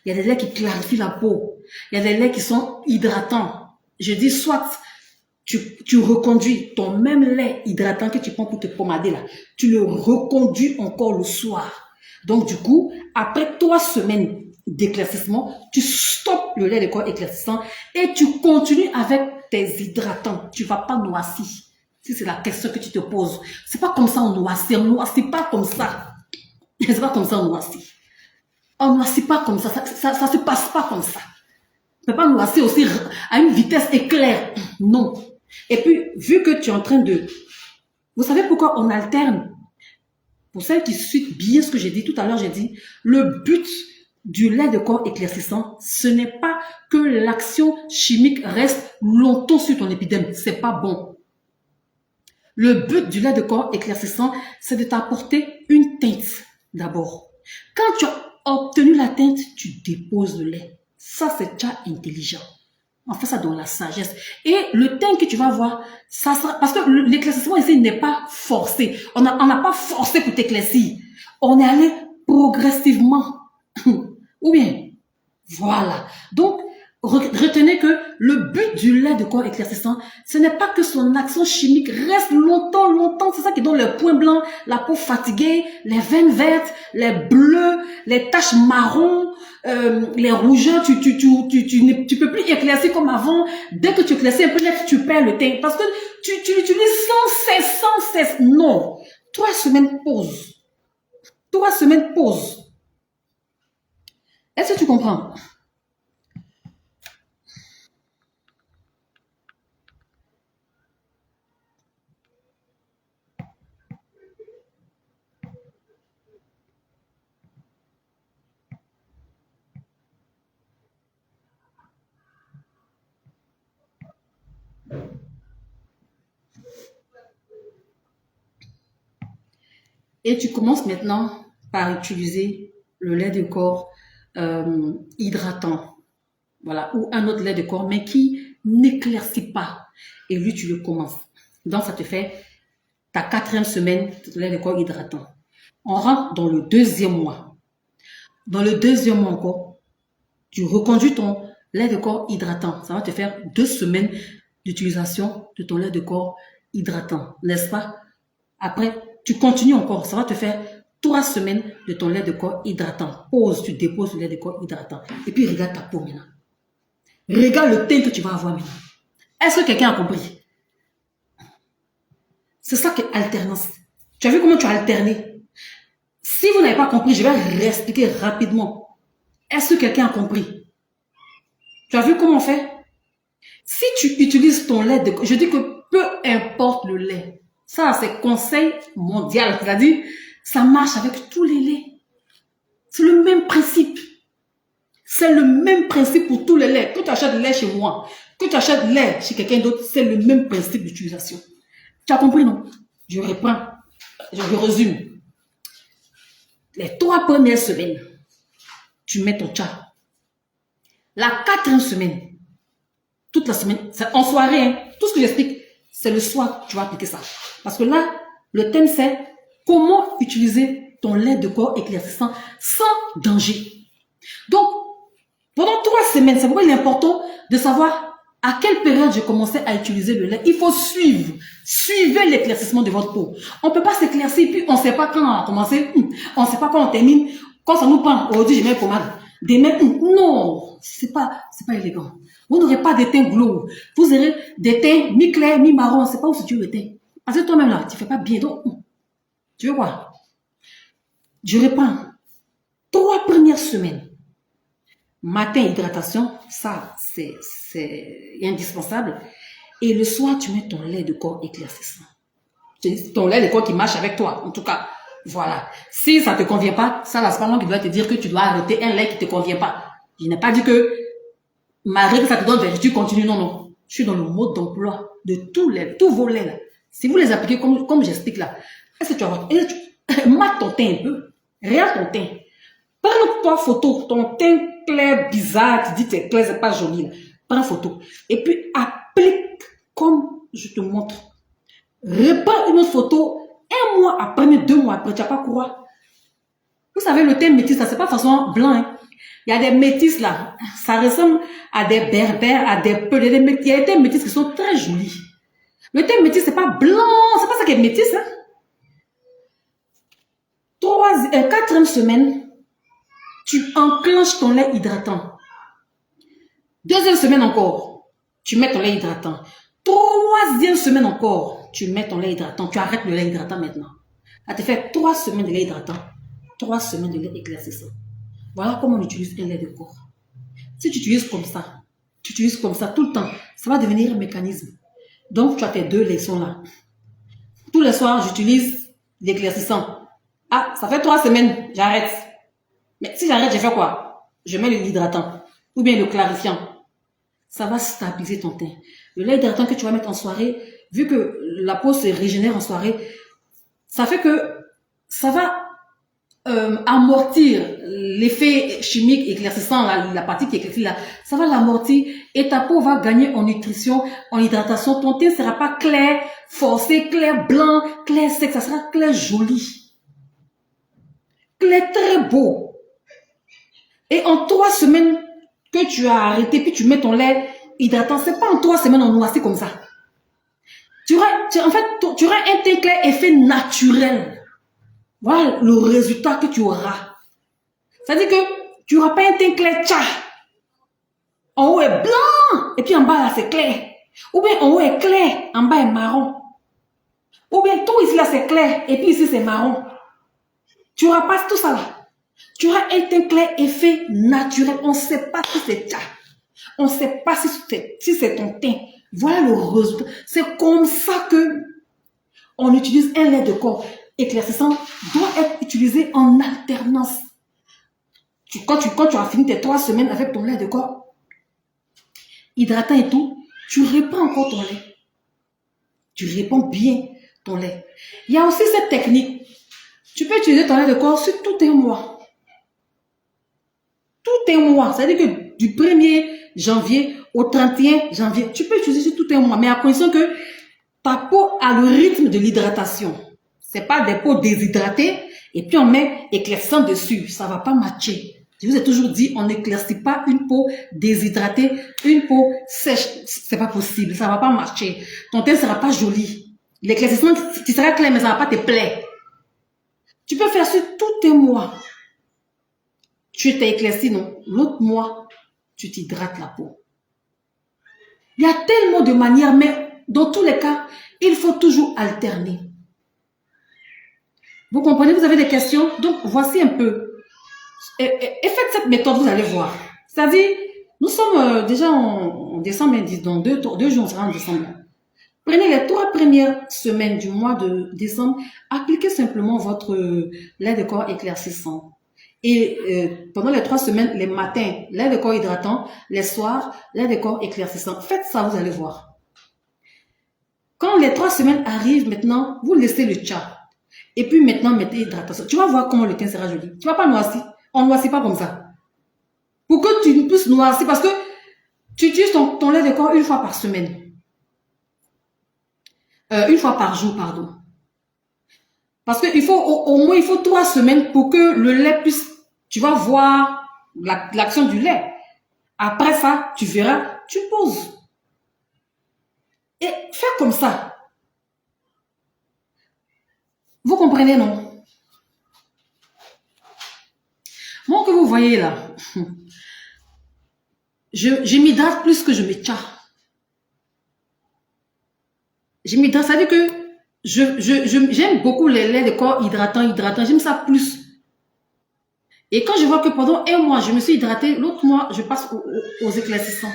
Il y a des laits qui clarifient la peau. Il y a des laits qui sont hydratants. Je dis soit tu reconduis ton même lait hydratant que tu prends pour te pomader là. Tu le reconduis encore le soir. Donc du coup, après 3 semaines d'éclaircissement, tu stoppes le lait de corps éclaircissant et tu continues avec tes hydratants. Tu ne vas pas noircir. Si c'est la question que tu te poses. C'est pas comme ça on noircit. On noircit pas comme ça. C'est pas comme ça on noircit. On noircit pas comme ça. Ça se passe pas comme ça. On ne peut pas noircir aussi à une vitesse éclair. Non. Et puis, vu que tu es en train de... Vous savez pourquoi on alterne? Pour celles qui suivent bien ce que j'ai dit tout à l'heure, j'ai dit, le but du lait de corps éclaircissant, ce n'est pas que l'action chimique reste longtemps sur ton épiderme. C'est pas bon. Le but du lait de corps éclaircissant, c'est de t'apporter une teinte d'abord. Quand tu as obtenu la teinte, tu déposes le lait. Ça, c'est déjà intelligent. On fait ça dans la sagesse. Et le teint que tu vas voir, ça sera... Parce que l'éclaircissement ici n'est pas forcé. On n'a pas forcé pour t'éclaircir. On est allé progressivement. Ou bien, voilà. Donc, retenez que le but du lait de corps éclaircissant, ce n'est pas que son action chimique reste longtemps. C'est ça qui donne le point blanc, la peau fatiguée, les veines vertes, les bleus, les taches marron, les rougeurs. Tu peux plus éclaircir comme avant. Dès que tu éclaircis un peu net, tu perds le teint. Parce que tu l'utilises sans cesse. Non. 3 semaines pause. 3 semaines pause. Est-ce que tu comprends? Et tu commences maintenant par utiliser le lait de corps hydratant. Voilà, ou un autre lait de corps, mais qui n'éclaircit pas. Et lui, tu le commences. Donc, ça te fait ta 4e semaine de lait de corps hydratant. On rentre dans le 2e mois. Dans le 2e mois encore, tu reconduis ton lait de corps hydratant. Ça va te faire 2 semaines d'utilisation de ton lait de corps hydratant, n'est-ce pas? Après, tu continues encore. Ça va te faire 3 semaines de ton lait de corps hydratant. Pause, tu déposes le lait de corps hydratant. Et puis, regarde ta peau maintenant. Regarde le teint que tu vas avoir maintenant. Est-ce que quelqu'un a compris? C'est ça qu'est alternance. Tu as vu comment tu as alterné? Si vous n'avez pas compris, je vais réexpliquer rapidement. Est-ce que quelqu'un a compris? Tu as vu comment on fait? Si tu utilises ton lait de corps, je dis que peu importe le lait, Ça, c'est conseil mondial. C'est-à-dire, ça marche avec tous les laits. C'est le même principe. C'est le même principe pour tous les laits. Quand tu achètes le lait chez moi, que tu achètes le lait chez quelqu'un d'autre, c'est le même principe d'utilisation. Tu as compris, non? Je reprends. Je résume. Les 3 premières semaines, tu mets ton chat. La 4e semaine, toute la semaine, c'est en soirée, hein, tout ce que j'explique, c'est le soir que tu vas appliquer ça. Parce que là, le thème c'est comment utiliser ton lait de corps éclaircissant sans danger. Donc, pendant 3 semaines, c'est pourquoi il est important de savoir à quelle période j'ai commencé à utiliser le lait. Il faut suivre. Suivez l'éclaircissement de votre peau. On ne peut pas s'éclaircir, puis on ne sait pas quand on a commencé, on ne sait pas quand on termine. Quand ça nous prend, aujourd'hui, je mets pommade. Demain, non, c'est pas élégant. Vous n'aurez pas de teint glow. Vous aurez des teints mi-clair, mi-marron. C'est pas où se tue le teint. Parce que toi-même là, tu fais pas bien. Donc, tu veux quoi? Je reprends. 3 premières semaines. Matin, hydratation, ça, c'est indispensable. Et le soir, tu mets ton lait de corps éclaircissant. Ton lait de corps qui marche avec toi. En tout cas, voilà. Si ça ne te convient pas, ça, là, c'est pas moi qui dois te dire que tu dois arrêter un lait qui ne te convient pas. Je n'ai pas dit que ma règle, ça te donne vertu continue. Non, non. Je suis dans le mode d'emploi de tous vos laits, là. Si vous les appliquez comme j'explique là, est-ce que tu vas voir? Mate ton teint un peu. Regarde ton teint. Prends-toi photo, ton teint clair, bizarre, tu dis que c'est clair, c'est pas joli. Là. Prends photo. Et puis, applique comme je te montre. Reprends une autre photo, 1 mois après, 2 mois après, tu n'as pas quoi. Vous savez, le teint métis, ça, c'est pas forcément blanc. Hein. Il y a des métis là, ça ressemble à des berbères, à des peuls. Il y a des teints métis qui sont très jolis. Le teint métis, c'est pas blanc, c'est pas ça qui est métis. Hein. 4e semaine, tu enclenches ton lait hydratant. 2e semaine encore, tu mets ton lait hydratant. 3e semaine encore, tu mets ton lait hydratant. Tu arrêtes le lait hydratant maintenant. Ça te fait 3 semaines de lait hydratant, 3 semaines de lait éclaircissant. Voilà comment on utilise un lait de corps. Si tu utilises comme ça tout le temps, ça va devenir un mécanisme. Donc, tu as tes 2 leçons là. Tous les soirs, j'utilise l'éclaircissant. Ah, ça fait 3 semaines, j'arrête. Mais si j'arrête, je fais quoi? Je mets l'hydratant ou bien le clarifiant. Ça va stabiliser ton teint. Le lait hydratant que tu vas mettre en soirée, vu que la peau se régénère en soirée, ça fait que ça va amortir l'effet chimique éclaircissant, la partie qui éclaircit là, ça va l'amortir et ta peau va gagner en nutrition, en hydratation. Ton teint ne sera pas clair, forcé, clair blanc, clair sec, ça sera clair joli. Clair très beau. Et en 3 semaines que tu as arrêté, puis tu mets ton lait hydratant, c'est pas en 3 semaines en noirci comme ça. Tu auras un teint clair effet naturel. Voilà le résultat que tu auras. C'est-à-dire que tu n'auras pas un teint clair, tcha. En haut est blanc, et puis en bas là c'est clair. Ou bien en haut est clair, en bas est marron. Ou bien tout ici là c'est clair, et puis ici c'est marron. Tu n'auras pas tout ça là. Tu auras un teint clair effet naturel. On ne sait pas si c'est tcha. On ne sait pas si c'est ton teint. Voilà le résultat. C'est comme ça que on utilise un lait de corps éclaircissant doit être utilisé en alternance. Quand tu as fini tes 3 semaines avec ton lait de corps hydratant et tout, tu reprends encore ton lait. Tu répands bien ton lait. Il y a aussi cette technique. Tu peux utiliser ton lait de corps sur tout un mois. Tout un mois. C'est-à-dire que du 1er janvier au 31 janvier, tu peux utiliser sur tout un mois, mais à condition que ta peau a le rythme de l'hydratation. C'est pas des peaux déshydratées et puis on met éclaircissant dessus. Ça va pas matcher. Je vous ai toujours dit, on n'éclaircit pas une peau déshydratée, une peau sèche. C'est pas possible. Ça va pas marcher. Ton teint sera pas joli. L'éclaircissement, tu seras clair, mais ça va pas te plaire. Tu peux faire sur tout un mois. Tu t'es éclairci, non? L'autre mois, tu t'hydrates la peau. Il y a tellement de manières, mais dans tous les cas, il faut toujours alterner. Vous comprenez, vous avez des questions? Donc, voici un peu. Et faites cette méthode, vous allez voir. C'est-à-dire, nous sommes déjà en décembre, dans 2 jours, on sera en décembre. Prenez les 3 premières semaines du mois de décembre, appliquez simplement votre lait de corps éclaircissant. Et pendant les 3 semaines, les matins, lait de corps hydratant, les soirs, lait de corps éclaircissant. Faites ça, vous allez voir. Quand les 3 semaines arrivent maintenant, vous laissez le tcha. Et puis maintenant, mettez hydratation. Tu vas voir comment le teint sera joli. Tu vas pas noircir. On ne noircit pas comme ça. Pour que tu puisses noircir, parce que tu utilises ton lait de corps une fois par semaine. Une fois par jour, pardon. Parce qu'il faut, au moins, il faut 3 semaines pour que le lait puisse, tu vas voir l'action du lait. Après ça, tu verras, tu poses. Et fais comme ça. Vous comprenez, non? Moi, que vous voyez là, je m'hydrate plus que je me tcha. Je m'hydrate, ça veut dire que j'aime beaucoup les laits de corps hydratants, j'aime ça plus. Et quand je vois que pendant un mois, je me suis hydratée, l'autre mois, je passe aux éclaircissants.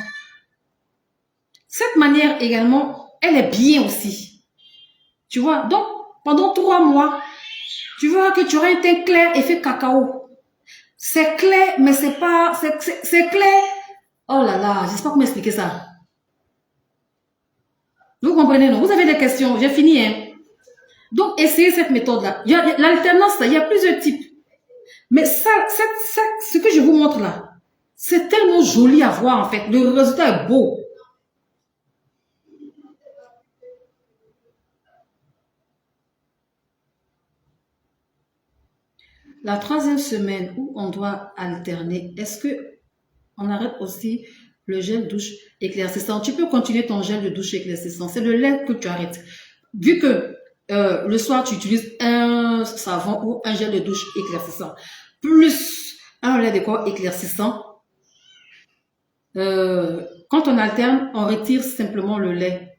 Cette manière également, elle est bien aussi. Tu vois, donc, pendant 3 mois, tu verras que tu auras un teint clair, effet cacao. C'est clair, mais c'est pas, c'est clair. Oh là là, je sais pas comment expliquer ça. Vous comprenez, non? Vous avez des questions, j'ai fini, hein. Donc, essayez cette méthode-là. L'alternance, il y a plusieurs types. Mais ça, ce que je vous montre là, c'est tellement joli à voir, en fait. Le résultat est beau. La 3e semaine où on doit alterner, est-ce que on arrête aussi le gel douche éclaircissant? Tu peux continuer ton gel de douche éclaircissant. C'est le lait que tu arrêtes. Vu que le soir, tu utilises un savon ou un gel de douche éclaircissant, plus un lait de corps éclaircissant, quand on alterne, on retire simplement le lait.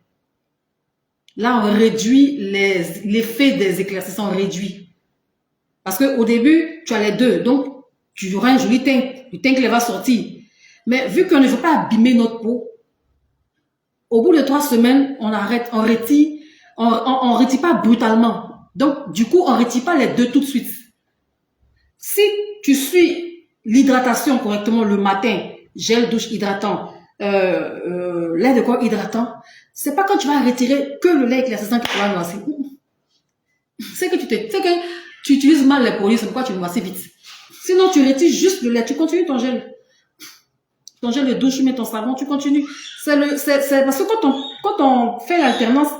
Là, on réduit l'effet des éclaircissants, on réduit. Parce qu'au début, tu as les deux. Donc, tu auras un joli teint. Le teint qui va sortir. Mais vu qu'on ne veut pas abîmer notre peau, au bout de 3 semaines, on arrête, on retire. On retire pas brutalement. Donc, du coup, on retire pas les deux tout de suite. Si tu suis l'hydratation correctement le matin, gel douche hydratant, lait de corps hydratant, c'est pas quand tu vas retirer que le lait éclaircissant qui va noircir. C'est que tu utilises mal les produits, c'est pourquoi tu noircis vite. Sinon, tu retires juste le lait, tu continues ton gel. Ton gel de douche, tu mets ton savon, tu continues. C'est parce que quand on fait l'alternance,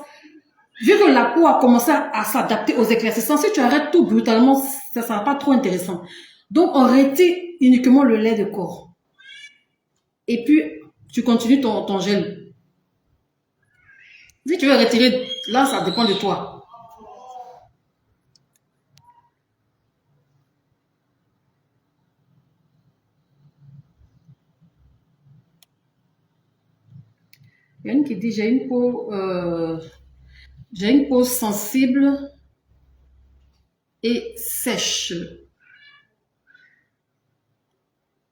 vu que la peau a commencé à s'adapter aux éclaircissants, si tu arrêtes tout brutalement, ça ne sera pas trop intéressant. Donc, on retire uniquement le lait de corps. Et puis, tu continues ton gel. Si tu veux retirer, là, ça dépend de toi. Il y a une qui dit, j'ai une peau sensible et sèche.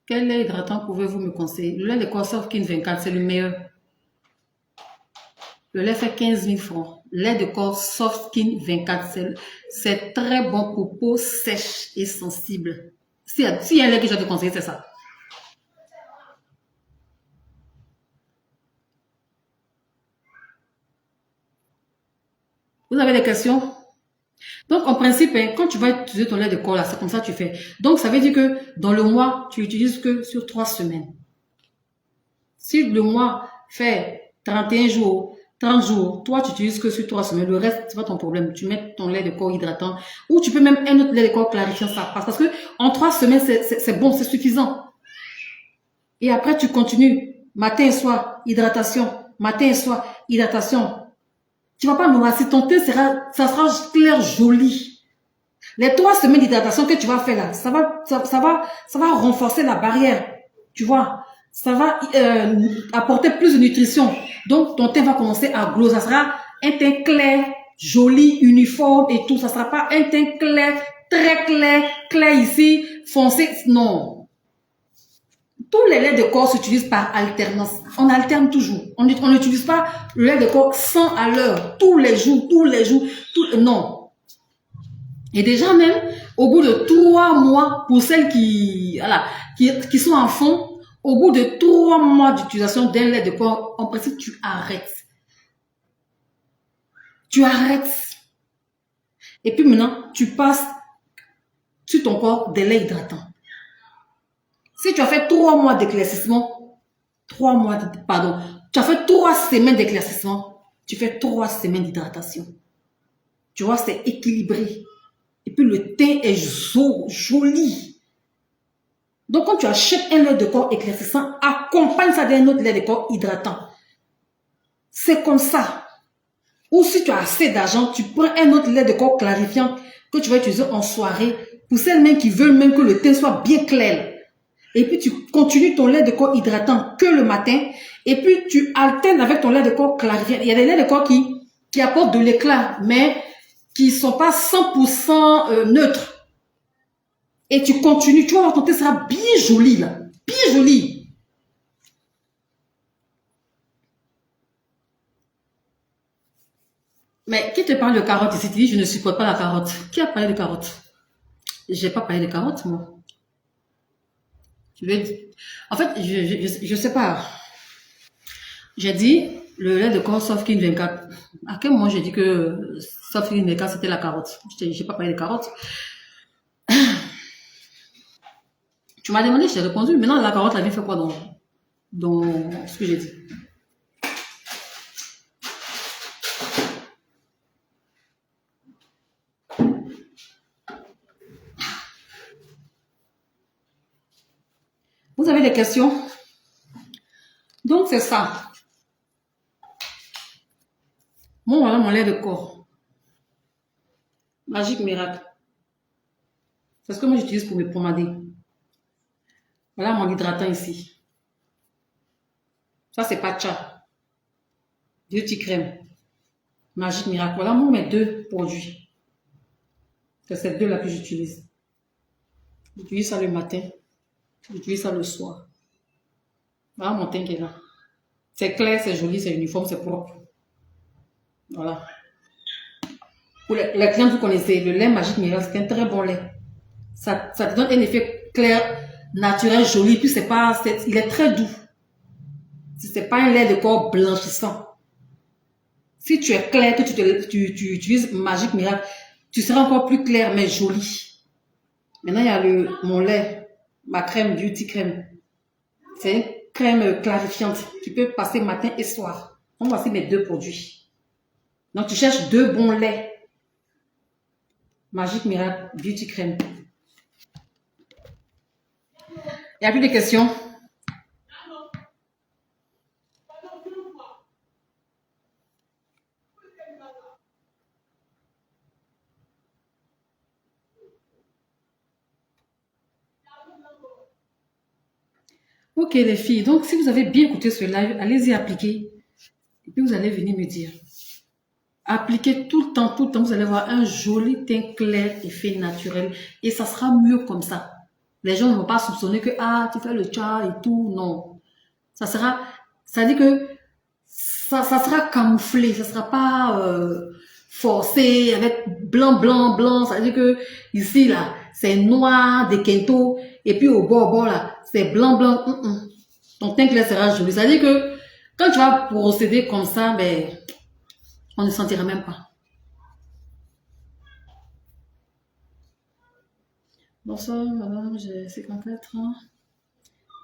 Quel lait hydratant pouvez-vous me conseiller? Le lait de corps Softkin 24, c'est le meilleur. Le lait fait 15 000 francs. Lait de corps Softkin 24, c'est très bon pour peau sèche et sensible. S'il y a un lait que je vais te conseiller, c'est ça. Vous avez des questions? Donc, en principe, quand tu vas utiliser ton lait de corps, là, c'est comme ça que tu fais. Donc, ça veut dire que dans le mois, tu utilises que sur 3 semaines. Si le mois fait 31 jours, 30 jours, toi, tu utilises que sur 3 semaines. Le reste, c'est pas ton problème. Tu mets ton lait de corps hydratant ou tu peux même un autre lait de corps clarifiant, ça passe. Parce que en 3 semaines, c'est bon, c'est suffisant. Et après, tu continues. Matin et soir, hydratation. Matin et soir, hydratation. Tu vas pas noircir, ton teint ça sera clair, joli. Les 3 semaines d'hydratation que tu vas faire là, ça va renforcer la barrière. Tu vois, ça va apporter plus de nutrition. Donc, ton teint va commencer à glow. Ça sera un teint clair, joli, uniforme et tout. Ça sera pas un teint clair, très clair, clair ici, foncé. Non. Tous les laits de corps s'utilisent par alternance. On alterne toujours. On n'utilise pas le lait de corps 100 à l'heure, tous les jours, non. Et déjà même, au bout de 3 mois, pour celles qui sont en fond, au bout de 3 mois d'utilisation d'un lait de corps, en principe, tu arrêtes. Tu arrêtes. Et puis maintenant, tu passes sur ton corps des laits hydratants. Si tu as fait 3 mois d'éclaircissement, tu as fait 3 semaines d'éclaircissement, tu fais 3 semaines d'hydratation. Tu vois, c'est équilibré. Et puis le teint est joli. Donc quand tu achètes un lait de corps éclaircissant, accompagne ça d'un autre lait de corps hydratant. C'est comme ça. Ou si tu as assez d'argent, tu prends un autre lait de corps clarifiant que tu vas utiliser en soirée pour celles mêmes qui veulent même que le teint soit bien clair. Et puis tu continues ton lait de corps hydratant que le matin. Et puis tu alternes avec ton lait de corps clarifiant. Il y a des laits de corps qui apportent de l'éclat, mais qui ne sont pas 100% neutres. Et tu continues, tu vas voir ton teint sera bien joli là. Bien joli. Mais qui te parle de carotte ici? Tu dis je ne supporte pas la carotte. Qui a parlé de carotte? J'ai pas parlé de carotte moi. En fait, je sais pas. J'ai dit le lait de corps Softkin 24. À quel moment j'ai dit que Softkin 24 c'était la carotte? J'ai pas parlé de carotte. Tu m'as demandé, je t'ai répondu. Maintenant, la carotte, la vie fait quoi dans ce que j'ai dit? Vous avez des questions? Donc, c'est ça. Bon, voilà mon lait de corps. Magique Miracle. C'est ce que moi j'utilise pour me pomader. Voilà mon hydratant ici. Ça, c'est Pacha. Beauty crème. Magique Miracle. Voilà mes 2 produits. C'est ces 2 là que j'utilise. J'utilise ça le matin. J'utilise ça le soir. Voilà mon teint qui est là. C'est clair, c'est joli, c'est uniforme, c'est propre. Voilà. Pour les clients, vous connaissez, le lait Magique Miracle, c'est un très bon lait. Ça te donne un effet clair, naturel, joli, puis il est très doux. C'est pas un lait de corps blanchissant. Si tu es clair, que tu utilises Magique Miracle, tu seras encore plus clair, mais joli. Maintenant, il y a mon lait, ma crème Beauty crème. C'est une crème clarifiante. Tu peux passer matin et soir. Donc, voici mes 2 produits. Donc, tu cherches 2 bons laits. Magique Miracle Beauty crème. Il n'y a plus de questions? Ok les filles, donc si vous avez bien écouté ce live, allez-y appliquer. Et puis vous allez venir me dire. Appliquez tout le temps, vous allez voir un joli teint clair, effet naturel. Et ça sera mieux comme ça. Les gens ne vont pas soupçonner que, tu fais le tcha et tout. Non. Ça dit que ça sera camouflé, ça sera pas forcé avec blanc. Ça dit que ici, là, c'est noir, des kento. Et puis au bord, là, c'est blanc. Ton teint clair sera joli. Ça dit que quand tu vas procéder comme ça, ben, on ne sentira même pas. Bonsoir, madame, j'ai 54 ans.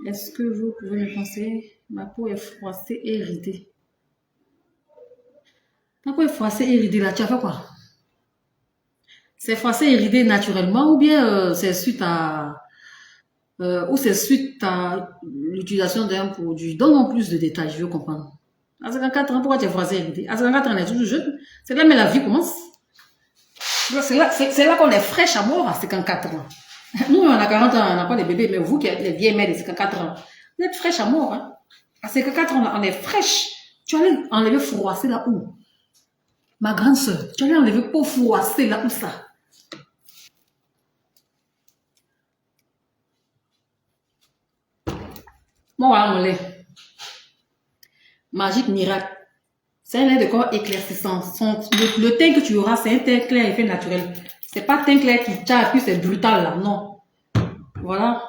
Est-ce que vous pouvez me conseiller? Ma peau est froissée et ridée. Ma peau est froissée et ridée, là, tu as fait quoi? C'est froissé et ridé naturellement ou bien c'est suite à l'utilisation d'un produit? Donne-moi plus de détails, je veux comprendre. À 54 ans, pourquoi tu es froissé et ridé? À 54 ans, on est toujours jeune. C'est là, mais la vie commence. C'est là qu'on est fraîche à mort à 54 ans. Nous, on a 40 ans, on n'a pas de bébés, mais vous qui êtes les vieilles mères de 54 ans, vous êtes fraîche à mort. Hein? À 54 ans, on est fraîche. Tu allais enlever froissé là où? Ma grande soeur, tu allais enlever peau froissée là où ça? Moi, voilà mon lait. Magique miracle. C'est un lait de corps éclaircissant. Le teint que tu auras, c'est un teint clair, effet naturel. C'est pas teint clair qui t'a, puis c'est brutal là, non. Voilà.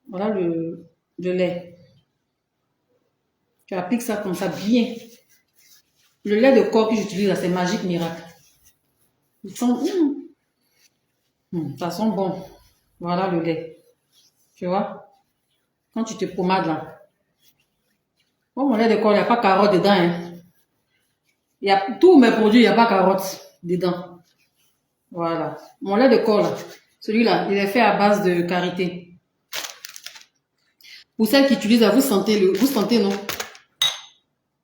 Voilà le lait. Tu appliques ça comme ça bien. Le lait de corps que j'utilise là, c'est Magique Miracle. Ils sont, ça sent bon. Voilà le lait. Tu vois? Quand tu te pommades là. Bon, mon lait de corps, il n'y a pas carotte dedans. Hein. Il y a tous mes produits, il n'y a pas carotte dedans. Voilà. Mon lait de corps là, celui-là, il est fait à base de karité. Pour celles qui utilisent, vous sentez, non?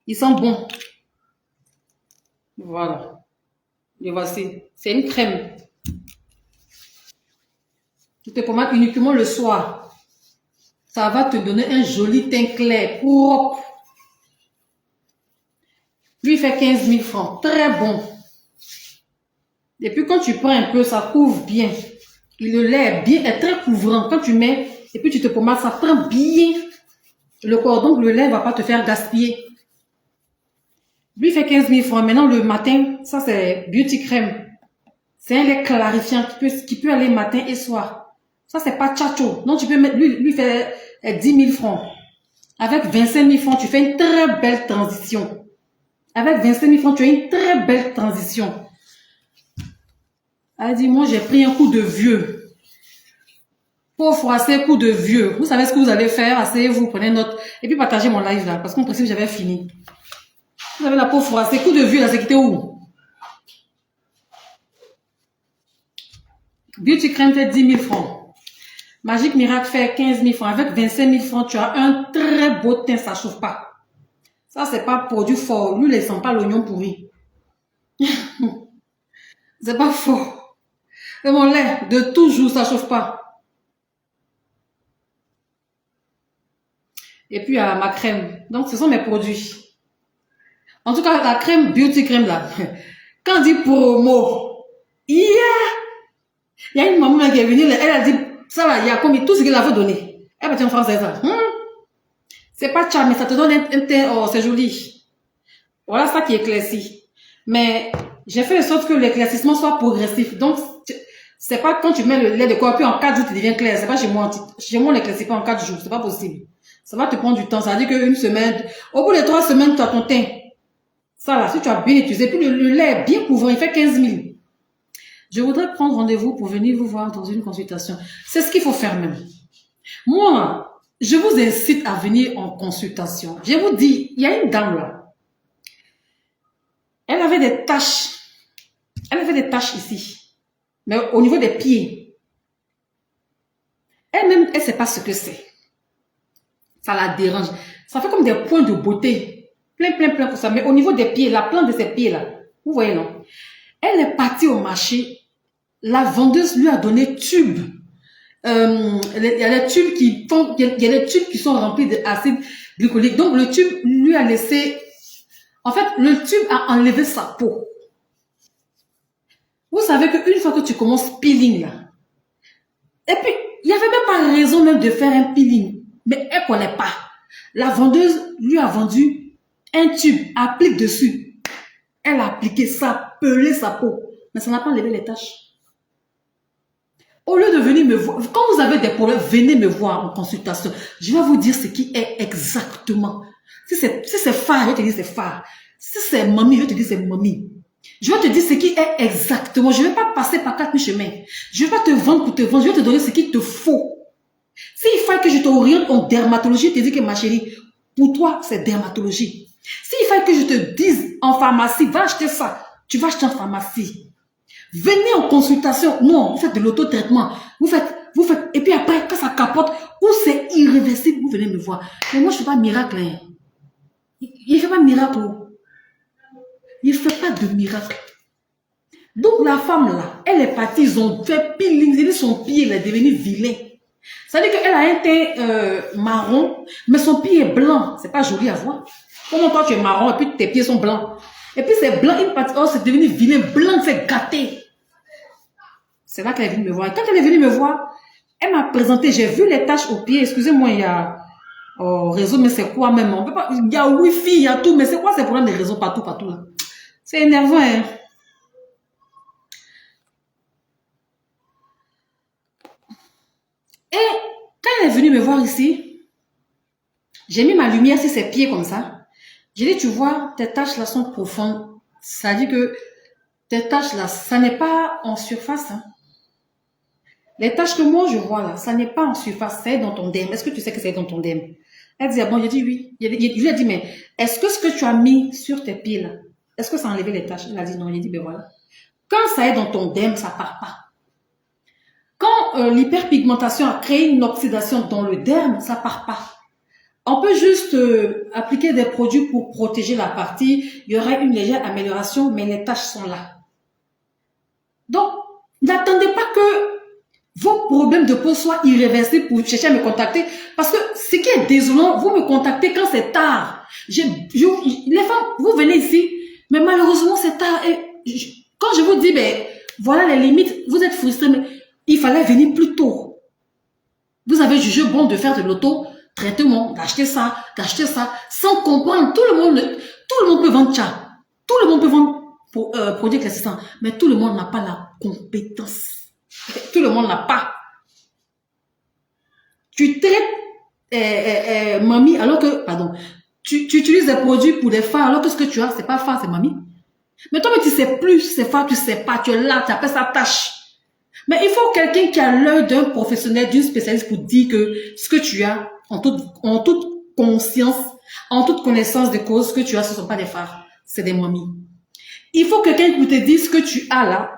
Il sent bon. Voilà. Le voici. C'est une crème. Tu te pommades uniquement le soir. Ça va te donner un joli teint clair, propre. Lui, il fait 15 000 francs. Très bon. Et puis, quand tu prends un peu, ça couvre bien. Le lait est très couvrant. Quand tu mets, et puis tu te pommades, ça prend bien le corps. Donc, le lait ne va pas te faire gaspiller. Lui, il fait 15 000 francs. Maintenant, le matin, ça, c'est Beauty Crème. C'est un lait clarifiant qui peut aller matin et soir. Ça, c'est pas tchatcho. Donc, tu peux mettre, lui fait 10 000 francs. Avec 25 000 francs, tu fais une très belle transition. Avec 25 000 francs, tu as une très belle transition. Elle dit, moi, j'ai pris un coup de vieux. Pour froisser, coup de vieux. Vous savez ce que vous allez faire. Asseyez-vous, prenez note. Et puis, partagez mon live là. Parce qu'en principe, j'avais fini. Vous avez la peau froissée. Coup de vieux, là, c'est quitté où? Beauty Crème fait 10 000 francs. Magique Miracle fait 15 000 francs. Avec 25 000 francs, tu as un très beau teint. Ça chauffe pas. Ça, c'est pas produit fort. Lui, il sent pas l'oignon pourri. C'est pas fort. C'est mon lait. De toujours, ça chauffe pas. Et puis, ma crème. Donc, ce sont mes produits. En tout cas, la crème, Beauty Crème, là. Quand on dit promo, il y a une maman qui est venue, elle a dit, ça là, il y a comme tout ce qu'elle a fait donner. Elle va dire en français, ça. C'est pas tcha, mais ça te donne un teint, oh, c'est joli. Voilà ça qui éclaircit. Mais, j'ai fait en sorte que l'éclaircissement soit progressif. Donc, c'est pas quand tu mets le lait de corps, puis en 4 jours, tu deviens clair. C'est pas chez moi. Chez moi, on n'éclaircit pas en 4 jours. C'est pas possible. Ça va te prendre du temps. Ça veut dire qu'une semaine, au bout de 3 semaines, tu as ton teint. Ça là, si tu as bien utilisé, puis le lait est bien couvrant, il fait 15 000. Je voudrais prendre rendez-vous pour venir vous voir dans une consultation. C'est ce qu'il faut faire même. Moi, je vous incite à venir en consultation. Je vous dis, il y a une dame là. Elle avait des taches. Elle avait des taches ici. Mais au niveau des pieds. Elle-même, elle ne sait pas ce que c'est. Ça la dérange. Ça fait comme des points de beauté. Plein pour ça. Mais au niveau des pieds, la plante de ses pieds là. Vous voyez non? Elle est partie au marché. La vendeuse lui a donné tubes. Il y a des tubes qui font, il y a des tubes qui sont remplis d'acide glycolique. Donc le tube lui a laissé, en fait, le tube a enlevé sa peau. Vous savez qu'une fois que tu commences peeling là, et puis il n'y avait même pas raison même de faire un peeling, mais elle ne connaît pas. La vendeuse lui a vendu un tube, applique dessus. Elle a appliqué ça, pelé sa peau, mais ça n'a pas enlevé les taches. Au lieu de venir me voir, quand vous avez des problèmes, venez me voir en consultation. Je vais vous dire ce qui est exactement. Si c'est phare, je vais te dire c'est phare. Si c'est mamie, je vais te dire c'est mamie. Je vais te dire ce qui est exactement. Je ne vais pas passer par 4000 chemins. Je ne vais pas te vendre pour te vendre. Je vais te donner ce qu'il te faut. S'il faut que je t'oriente en dermatologie, je te dis que ma chérie, pour toi, c'est dermatologie. S'il faut que je te dise en pharmacie, va acheter ça. Tu vas acheter en pharmacie. Venez en consultation. Non, vous faites de l'auto-traitement. Vous faites, et puis après, quand ça capote, ou c'est irréversible, vous venez me voir. Mais moi, je ne fais pas miracle. Hein. Il ne fait pas miracle. Il ne fait pas de miracle. Donc, la femme là, elle est partie, ils ont fait peeling, son pied, il est devenu vilain. Ça veut dire qu'elle a un teint marron, mais son pied est blanc. C'est pas joli à voir. Comment toi, tu es marron et puis tes pieds sont blancs. Et puis c'est blanc, une partie, oh, c'est devenu vilain, blanc, c'est gâté. C'est là qu'elle est venue me voir. Et quand elle est venue me voir, Elle m'a présenté, j'ai vu les taches au pied. Excusez-moi, il y a réseau, mais c'est quoi même? On peut pas, il y a Wi-Fi, il y a tout, mais c'est quoi ces problèmes de réseau partout, partout là? C'est énervant, hein? Et quand elle est venue me voir ici, j'ai mis ma lumière sur ses pieds comme ça. J'ai dit, tu vois, tes taches là sont profondes. Ça dit que tes taches là, ça n'est pas en surface. Hein. Les taches que moi je vois là, ça n'est pas en surface, c'est dans ton derme. Est-ce que tu sais que c'est dans ton derme? Elle dit, ah bon, j'ai dit oui. Je lui ai dit, mais est-ce que ce que tu as mis sur tes pieds là, est-ce que ça a enlevé les taches? Elle a dit non, j'ai dit, ben voilà. Quand ça est dans ton derme, ça part pas. Quand l'hyperpigmentation a créé une oxydation dans le derme, ça part pas. On peut juste appliquer des produits pour protéger la partie. Il y aurait une légère amélioration, mais les taches sont là. Donc, n'attendez pas que vos problèmes de peau soient irréversibles pour chercher à me contacter. Parce que ce qui est désolant, vous me contactez quand c'est tard. Les femmes, vous venez ici, mais malheureusement c'est tard. Et quand je vous dis, ben, voilà les limites, vous êtes frustrés, mais il fallait venir plus tôt. Vous avez jugé bon de faire de l'auto-traitement, d'acheter ça, sans comprendre. Tout le monde peut vendre ça. Tout le monde peut vendre produits éclaircissants, mais tout le monde n'a pas la compétence. Tout le monde n'a pas. Tu traites mamie alors que, pardon, tu utilises des produits pour les phares alors que ce que tu as, c'est pas phare, c'est mamie. Mais toi, tu sais plus, c'est phare, tu sais pas, tu es là, tu appelles ça tâche. Mais il faut quelqu'un qui a l'œil d'un professionnel, d'une spécialiste pour dire que ce que tu as, en toute conscience, en toute connaissance de cause, ce que tu as, ce ne sont pas des phares, c'est des mamies. Il faut quelqu'un qui te dise ce que tu as là,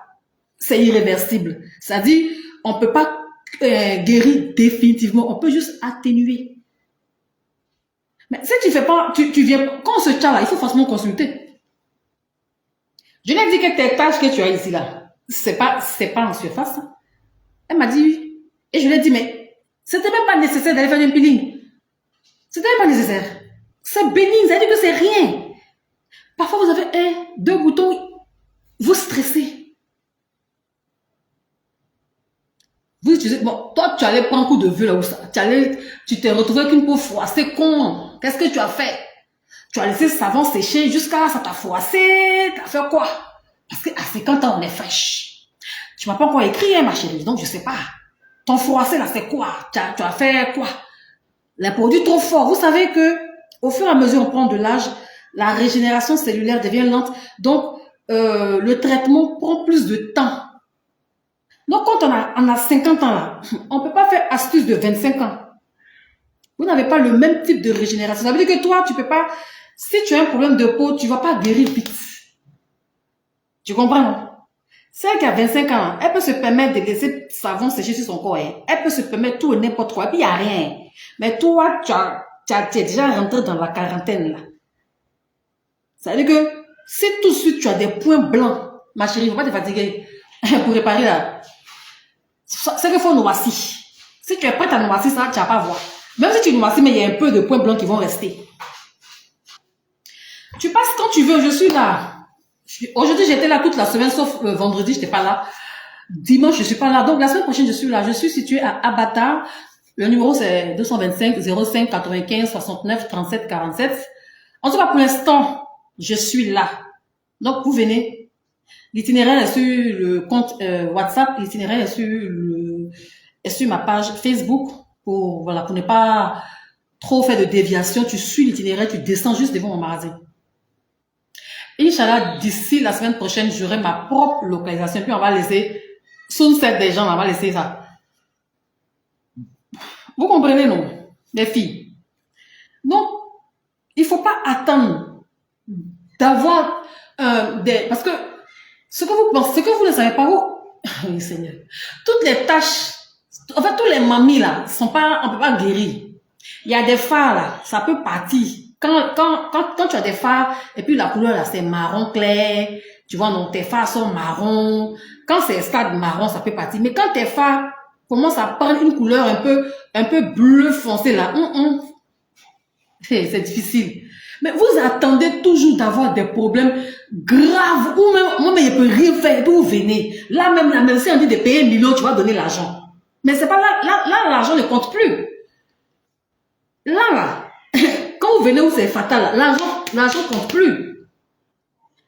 c'est irréversible. C'est-à-dire, on ne peut pas guérir définitivement, on peut juste atténuer. Mais si tu fais pas, tu viens, quand on se tient là, il faut forcément consulter. Je n'ai dit que tes tâches que tu as ici là, c'est pas en surface. Hein. Elle m'a dit oui. Et je lui ai dit, mais c'était même pas nécessaire d'aller faire un peeling. C'était même pas nécessaire. C'est bénin, ça veut dire que c'est rien. Parfois, vous avez 1, 2 boutons, vous stressez. Vous utilisez, bon, toi, tu allais prendre un coup de vue là où ça. Tu t'es retrouvé avec une peau froissée, con. Qu'est-ce que tu as fait? Tu as laissé le savon sécher jusqu'à ça t'a froissé. T'as fait quoi? Parce que à 50 ans, on est fraîche. Tu m'as pas encore écrit, hein, ma chérie, donc je sais pas. Ton froissé là, c'est quoi? Tu as fait quoi? Les produits trop forts. Vous savez que au fur et à mesure on prend de l'âge, la régénération cellulaire devient lente. Donc, le traitement prend plus de temps. Donc, quand on a 50 ans là, on peut pas faire astuce de 25 ans. Vous n'avez pas le même type de régénération. Ça veut dire que toi, tu peux pas, si tu as un problème de peau, tu vas pas guérir vite. Tu comprends, non? Celle qui a 25 ans, elle peut se permettre de laisser savon sécher sur son corps. Hein. Elle peut se permettre tout et n'importe quoi. Et puis, il n'y a rien. Mais toi, tu es déjà rentré dans la quarantaine, là. Ça veut dire que si tout de suite, tu as des points blancs, ma chérie, il ne faut pas te fatiguer pour réparer là. C'est qu'il faut noircir. Si tu es prête à noircir ça, tu vas pas voir. Même si tu noircis, mais il y a un peu de points blancs qui vont rester. Tu passes quand tu veux, je suis là. Aujourd'hui, j'étais là toute la semaine, sauf vendredi, je n'étais pas là. Dimanche, je suis pas là. Donc, la semaine prochaine, je suis là. Je suis située à Abata. Le numéro, c'est 225 05 95 69 37 47. En tout cas, pour l'instant, je suis là. Donc, vous venez. L'itinéraire est sur le compte WhatsApp. L'itinéraire est sur ma page Facebook pour ne pas trop faire de déviation. Tu suis l'itinéraire, tu descends juste devant mon magasin. Inch'Allah, d'ici la semaine prochaine, j'aurai ma propre localisation. Puis on va laisser, sous cette des gens, on va laisser ça. Vous comprenez, non? Les filles. Donc, il ne faut pas attendre d'avoir parce que ce que vous pensez, ce que vous ne savez pas, oui, Seigneur. Toutes les tâches, en fait, tous les mamies là, on ne peut pas guérir. Il y a des phares là, ça peut partir. Quand tu as des phares, et puis la couleur là, c'est marron clair, tu vois, donc tes phares sont marron. Quand c'est stade marron, ça peut partir. Mais quand tes phares commencent à prendre une couleur un peu bleu foncé là, c'est difficile. Mais vous attendez toujours d'avoir des problèmes graves, ou même, moi, mais je peux rien faire, et puis vous venez. Là même, si on dit de payer 1 million, tu vas donner l'argent. Mais c'est pas là, l'argent ne compte plus. Là, quand vous venez où c'est fatal, l'argent compte plus.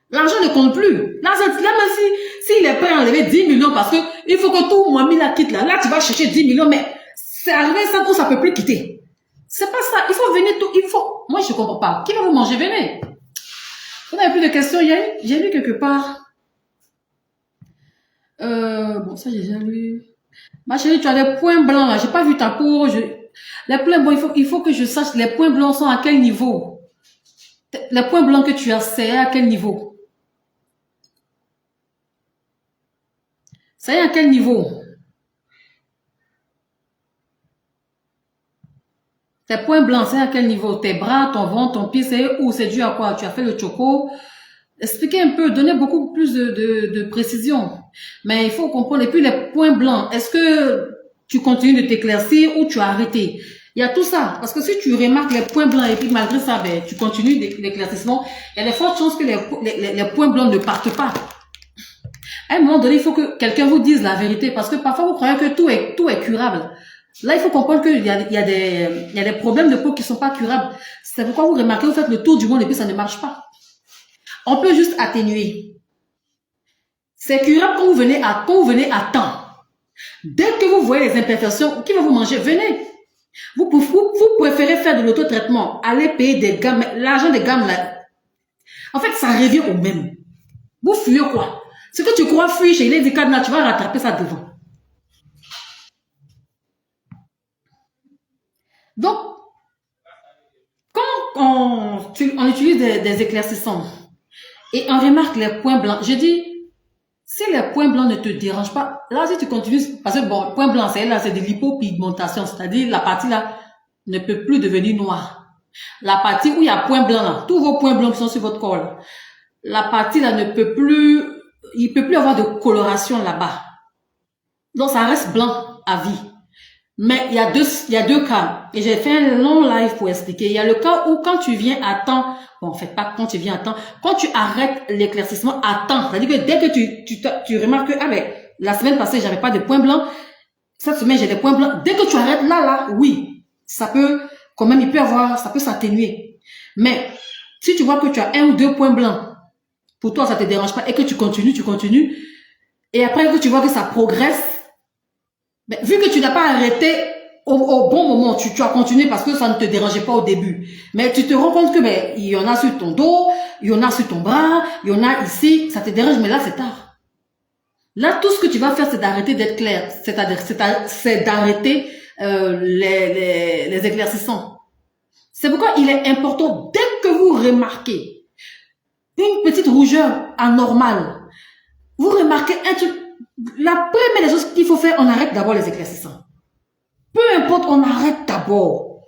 L'argent ne compte plus. Là, même s'il est prêt à enlever 10 millions parce que il faut que tout Mami la quitte là. Là, tu vas chercher 10 millions, mais c'est arrivé ça où ça peut plus quitter. C'est pas ça. Il faut venir tout, il faut. Moi, je comprends pas. Qui va vous manger? Venez. Vous n'avez plus de questions? J'ai lu quelque part. Bon, ça, j'ai déjà lu. Ma chérie, tu as des points blancs là. J'ai pas vu ta peau. Les points blancs, il faut que je sache les points blancs sont à quel niveau. Les points blancs que tu as, c'est à quel niveau? C'est à quel niveau? Tes points blancs, c'est à quel niveau? Tes bras, ton ventre, ton pied, c'est où? C'est dû à quoi? Tu as fait le choco? Expliquez un peu, donnez beaucoup plus de précision. Mais il faut comprendre. Et puis les points blancs, est-ce que tu continues de t'éclaircir ou tu as arrêté? Il y a tout ça. Parce que si tu remarques les points blancs et puis malgré ça, ben, tu continues l'éclaircissement, il y a de fortes chances que les points blancs ne partent pas. À un moment donné, il faut que quelqu'un vous dise la vérité parce que parfois vous croyez que tout est curable. Là, il faut comprendre qu'il y a des problèmes de peau qui sont pas curables. C'est pourquoi vous remarquez, vous faites le tour du monde et puis ça ne marche pas. On peut juste atténuer. C'est curable quand vous venez à temps. Dès que vous voyez les imperfections, qui va vous manger? Venez. Vous préférez faire de l'auto-traitement, aller payer des gammes, l'argent des gammes là. En fait, ça revient au même. Vous fuyez quoi? Ce que tu crois fuir chez Lady Cadena, tu vas rattraper ça devant. Donc, quand on utilise des éclaircissants et on remarque les points blancs, je dis, si les points blancs ne te dérangent pas, là, si tu continues, parce que bon, point blanc, c'est de l'hypopigmentation, c'est-à-dire la partie là ne peut plus devenir noire. La partie où il y a point blanc là, tous vos points blancs qui sont sur votre corps là, la partie là ne peut plus, il peut plus avoir de coloration là-bas. Donc, ça reste blanc à vie. Mais il y a deux cas. Et j'ai fait un long live pour expliquer. Il y a le cas où quand tu viens à temps, bon, en fait pas quand tu viens à temps, quand tu arrêtes l'éclaircissement à temps, c'est-à-dire que dès que tu remarques que, ah ben, la semaine passée, j'avais pas de points blancs, cette semaine, j'ai des points blancs. Dès que tu arrêtes là, oui, ça peut, quand même, ça peut s'atténuer. Mais, si tu vois que tu as 1 ou 2 points blancs, pour toi, ça te dérange pas, et que tu continues, et après que tu vois que ça progresse, mais vu que tu n'as pas arrêté au bon moment, tu as continué parce que ça ne te dérangeait pas au début. Mais tu te rends compte que ben, il y en a sur ton dos, il y en a sur ton bras, il y en a ici, ça te dérange, mais là c'est tard. Là, tout ce que tu vas faire, c'est d'arrêter d'être clair, c'est d'arrêter les éclaircissants. C'est pourquoi il est important, dès que vous remarquez une petite rougeur anormale, vous remarquez un truc. La première des choses qu'il faut faire, on arrête d'abord les éclaircissants. Peu importe, on arrête d'abord.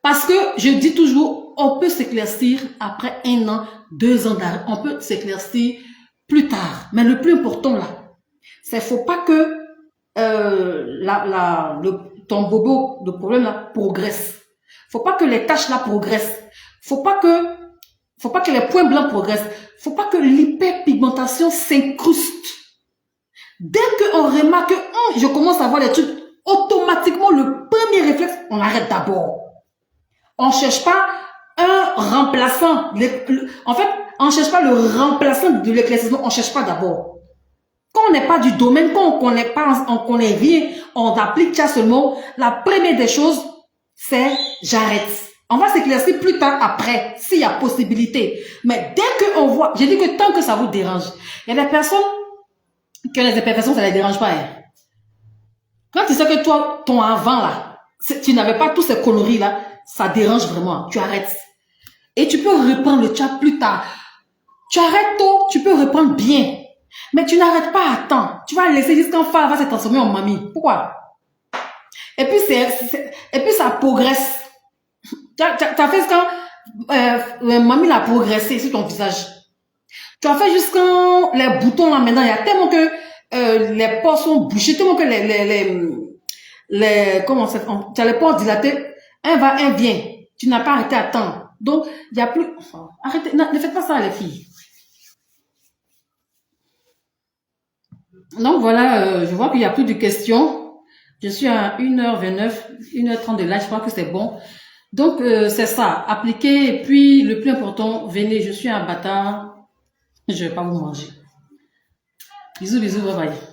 Parce que, je dis toujours, on peut s'éclaircir après 1 an, 2 ans d'arrêt. On peut s'éclaircir plus tard. Mais le plus important là, c'est faut pas que ton bobo, le problème là, progresse. Faut pas que les taches là progressent. Faut pas que les points blancs progressent. Faut pas que l'hyperpigmentation s'incruste. Dès qu'on remarque que je commence à voir des trucs, automatiquement, le premier réflexe, on arrête d'abord. On ne cherche pas un remplaçant. En fait, on ne cherche pas le remplaçant de l'éclaircissement, on ne cherche pas d'abord. Quand on n'est pas du domaine, quand on connaît pas, on connaît rien, on applique ça seulement, la première des choses, c'est j'arrête. On va s'éclaircir plus tard après, s'il y a possibilité. Mais dès qu'on voit, j'ai dit que tant que ça vous dérange, il y a des personnes que les imperfections, ça ne les dérange pas. Hein. Quand tu sais que toi, ton avant là, tu n'avais pas tous ces coloris là, ça dérange vraiment. Tu arrêtes. Et tu peux reprendre le chat plus tard. Tu arrêtes tôt, tu peux reprendre bien. Mais tu n'arrêtes pas à temps. Tu vas laisser jusqu'en fin, va se transformer en mamie. Pourquoi? Et puis ça progresse. Tu as fait ce quand mamie l'a progressé sur ton visage. Tu as fait jusqu'en les boutons là maintenant, il y a tellement que les pores sont bouchés, tellement que comment ça, tu as les pores dilatés, un va, un vient. Tu n'as pas arrêté à temps. Donc, il n'y a plus, arrêtez, ne faites pas ça les filles. Donc voilà, je vois qu'il n'y a plus de questions. Je suis à 1h29, 1h30 de là, je crois que c'est bon. Donc, c'est ça, appliquez, et puis le plus important, venez, je suis un bâtard, je vais pas vous manger. Bisous, bisous, bye bye.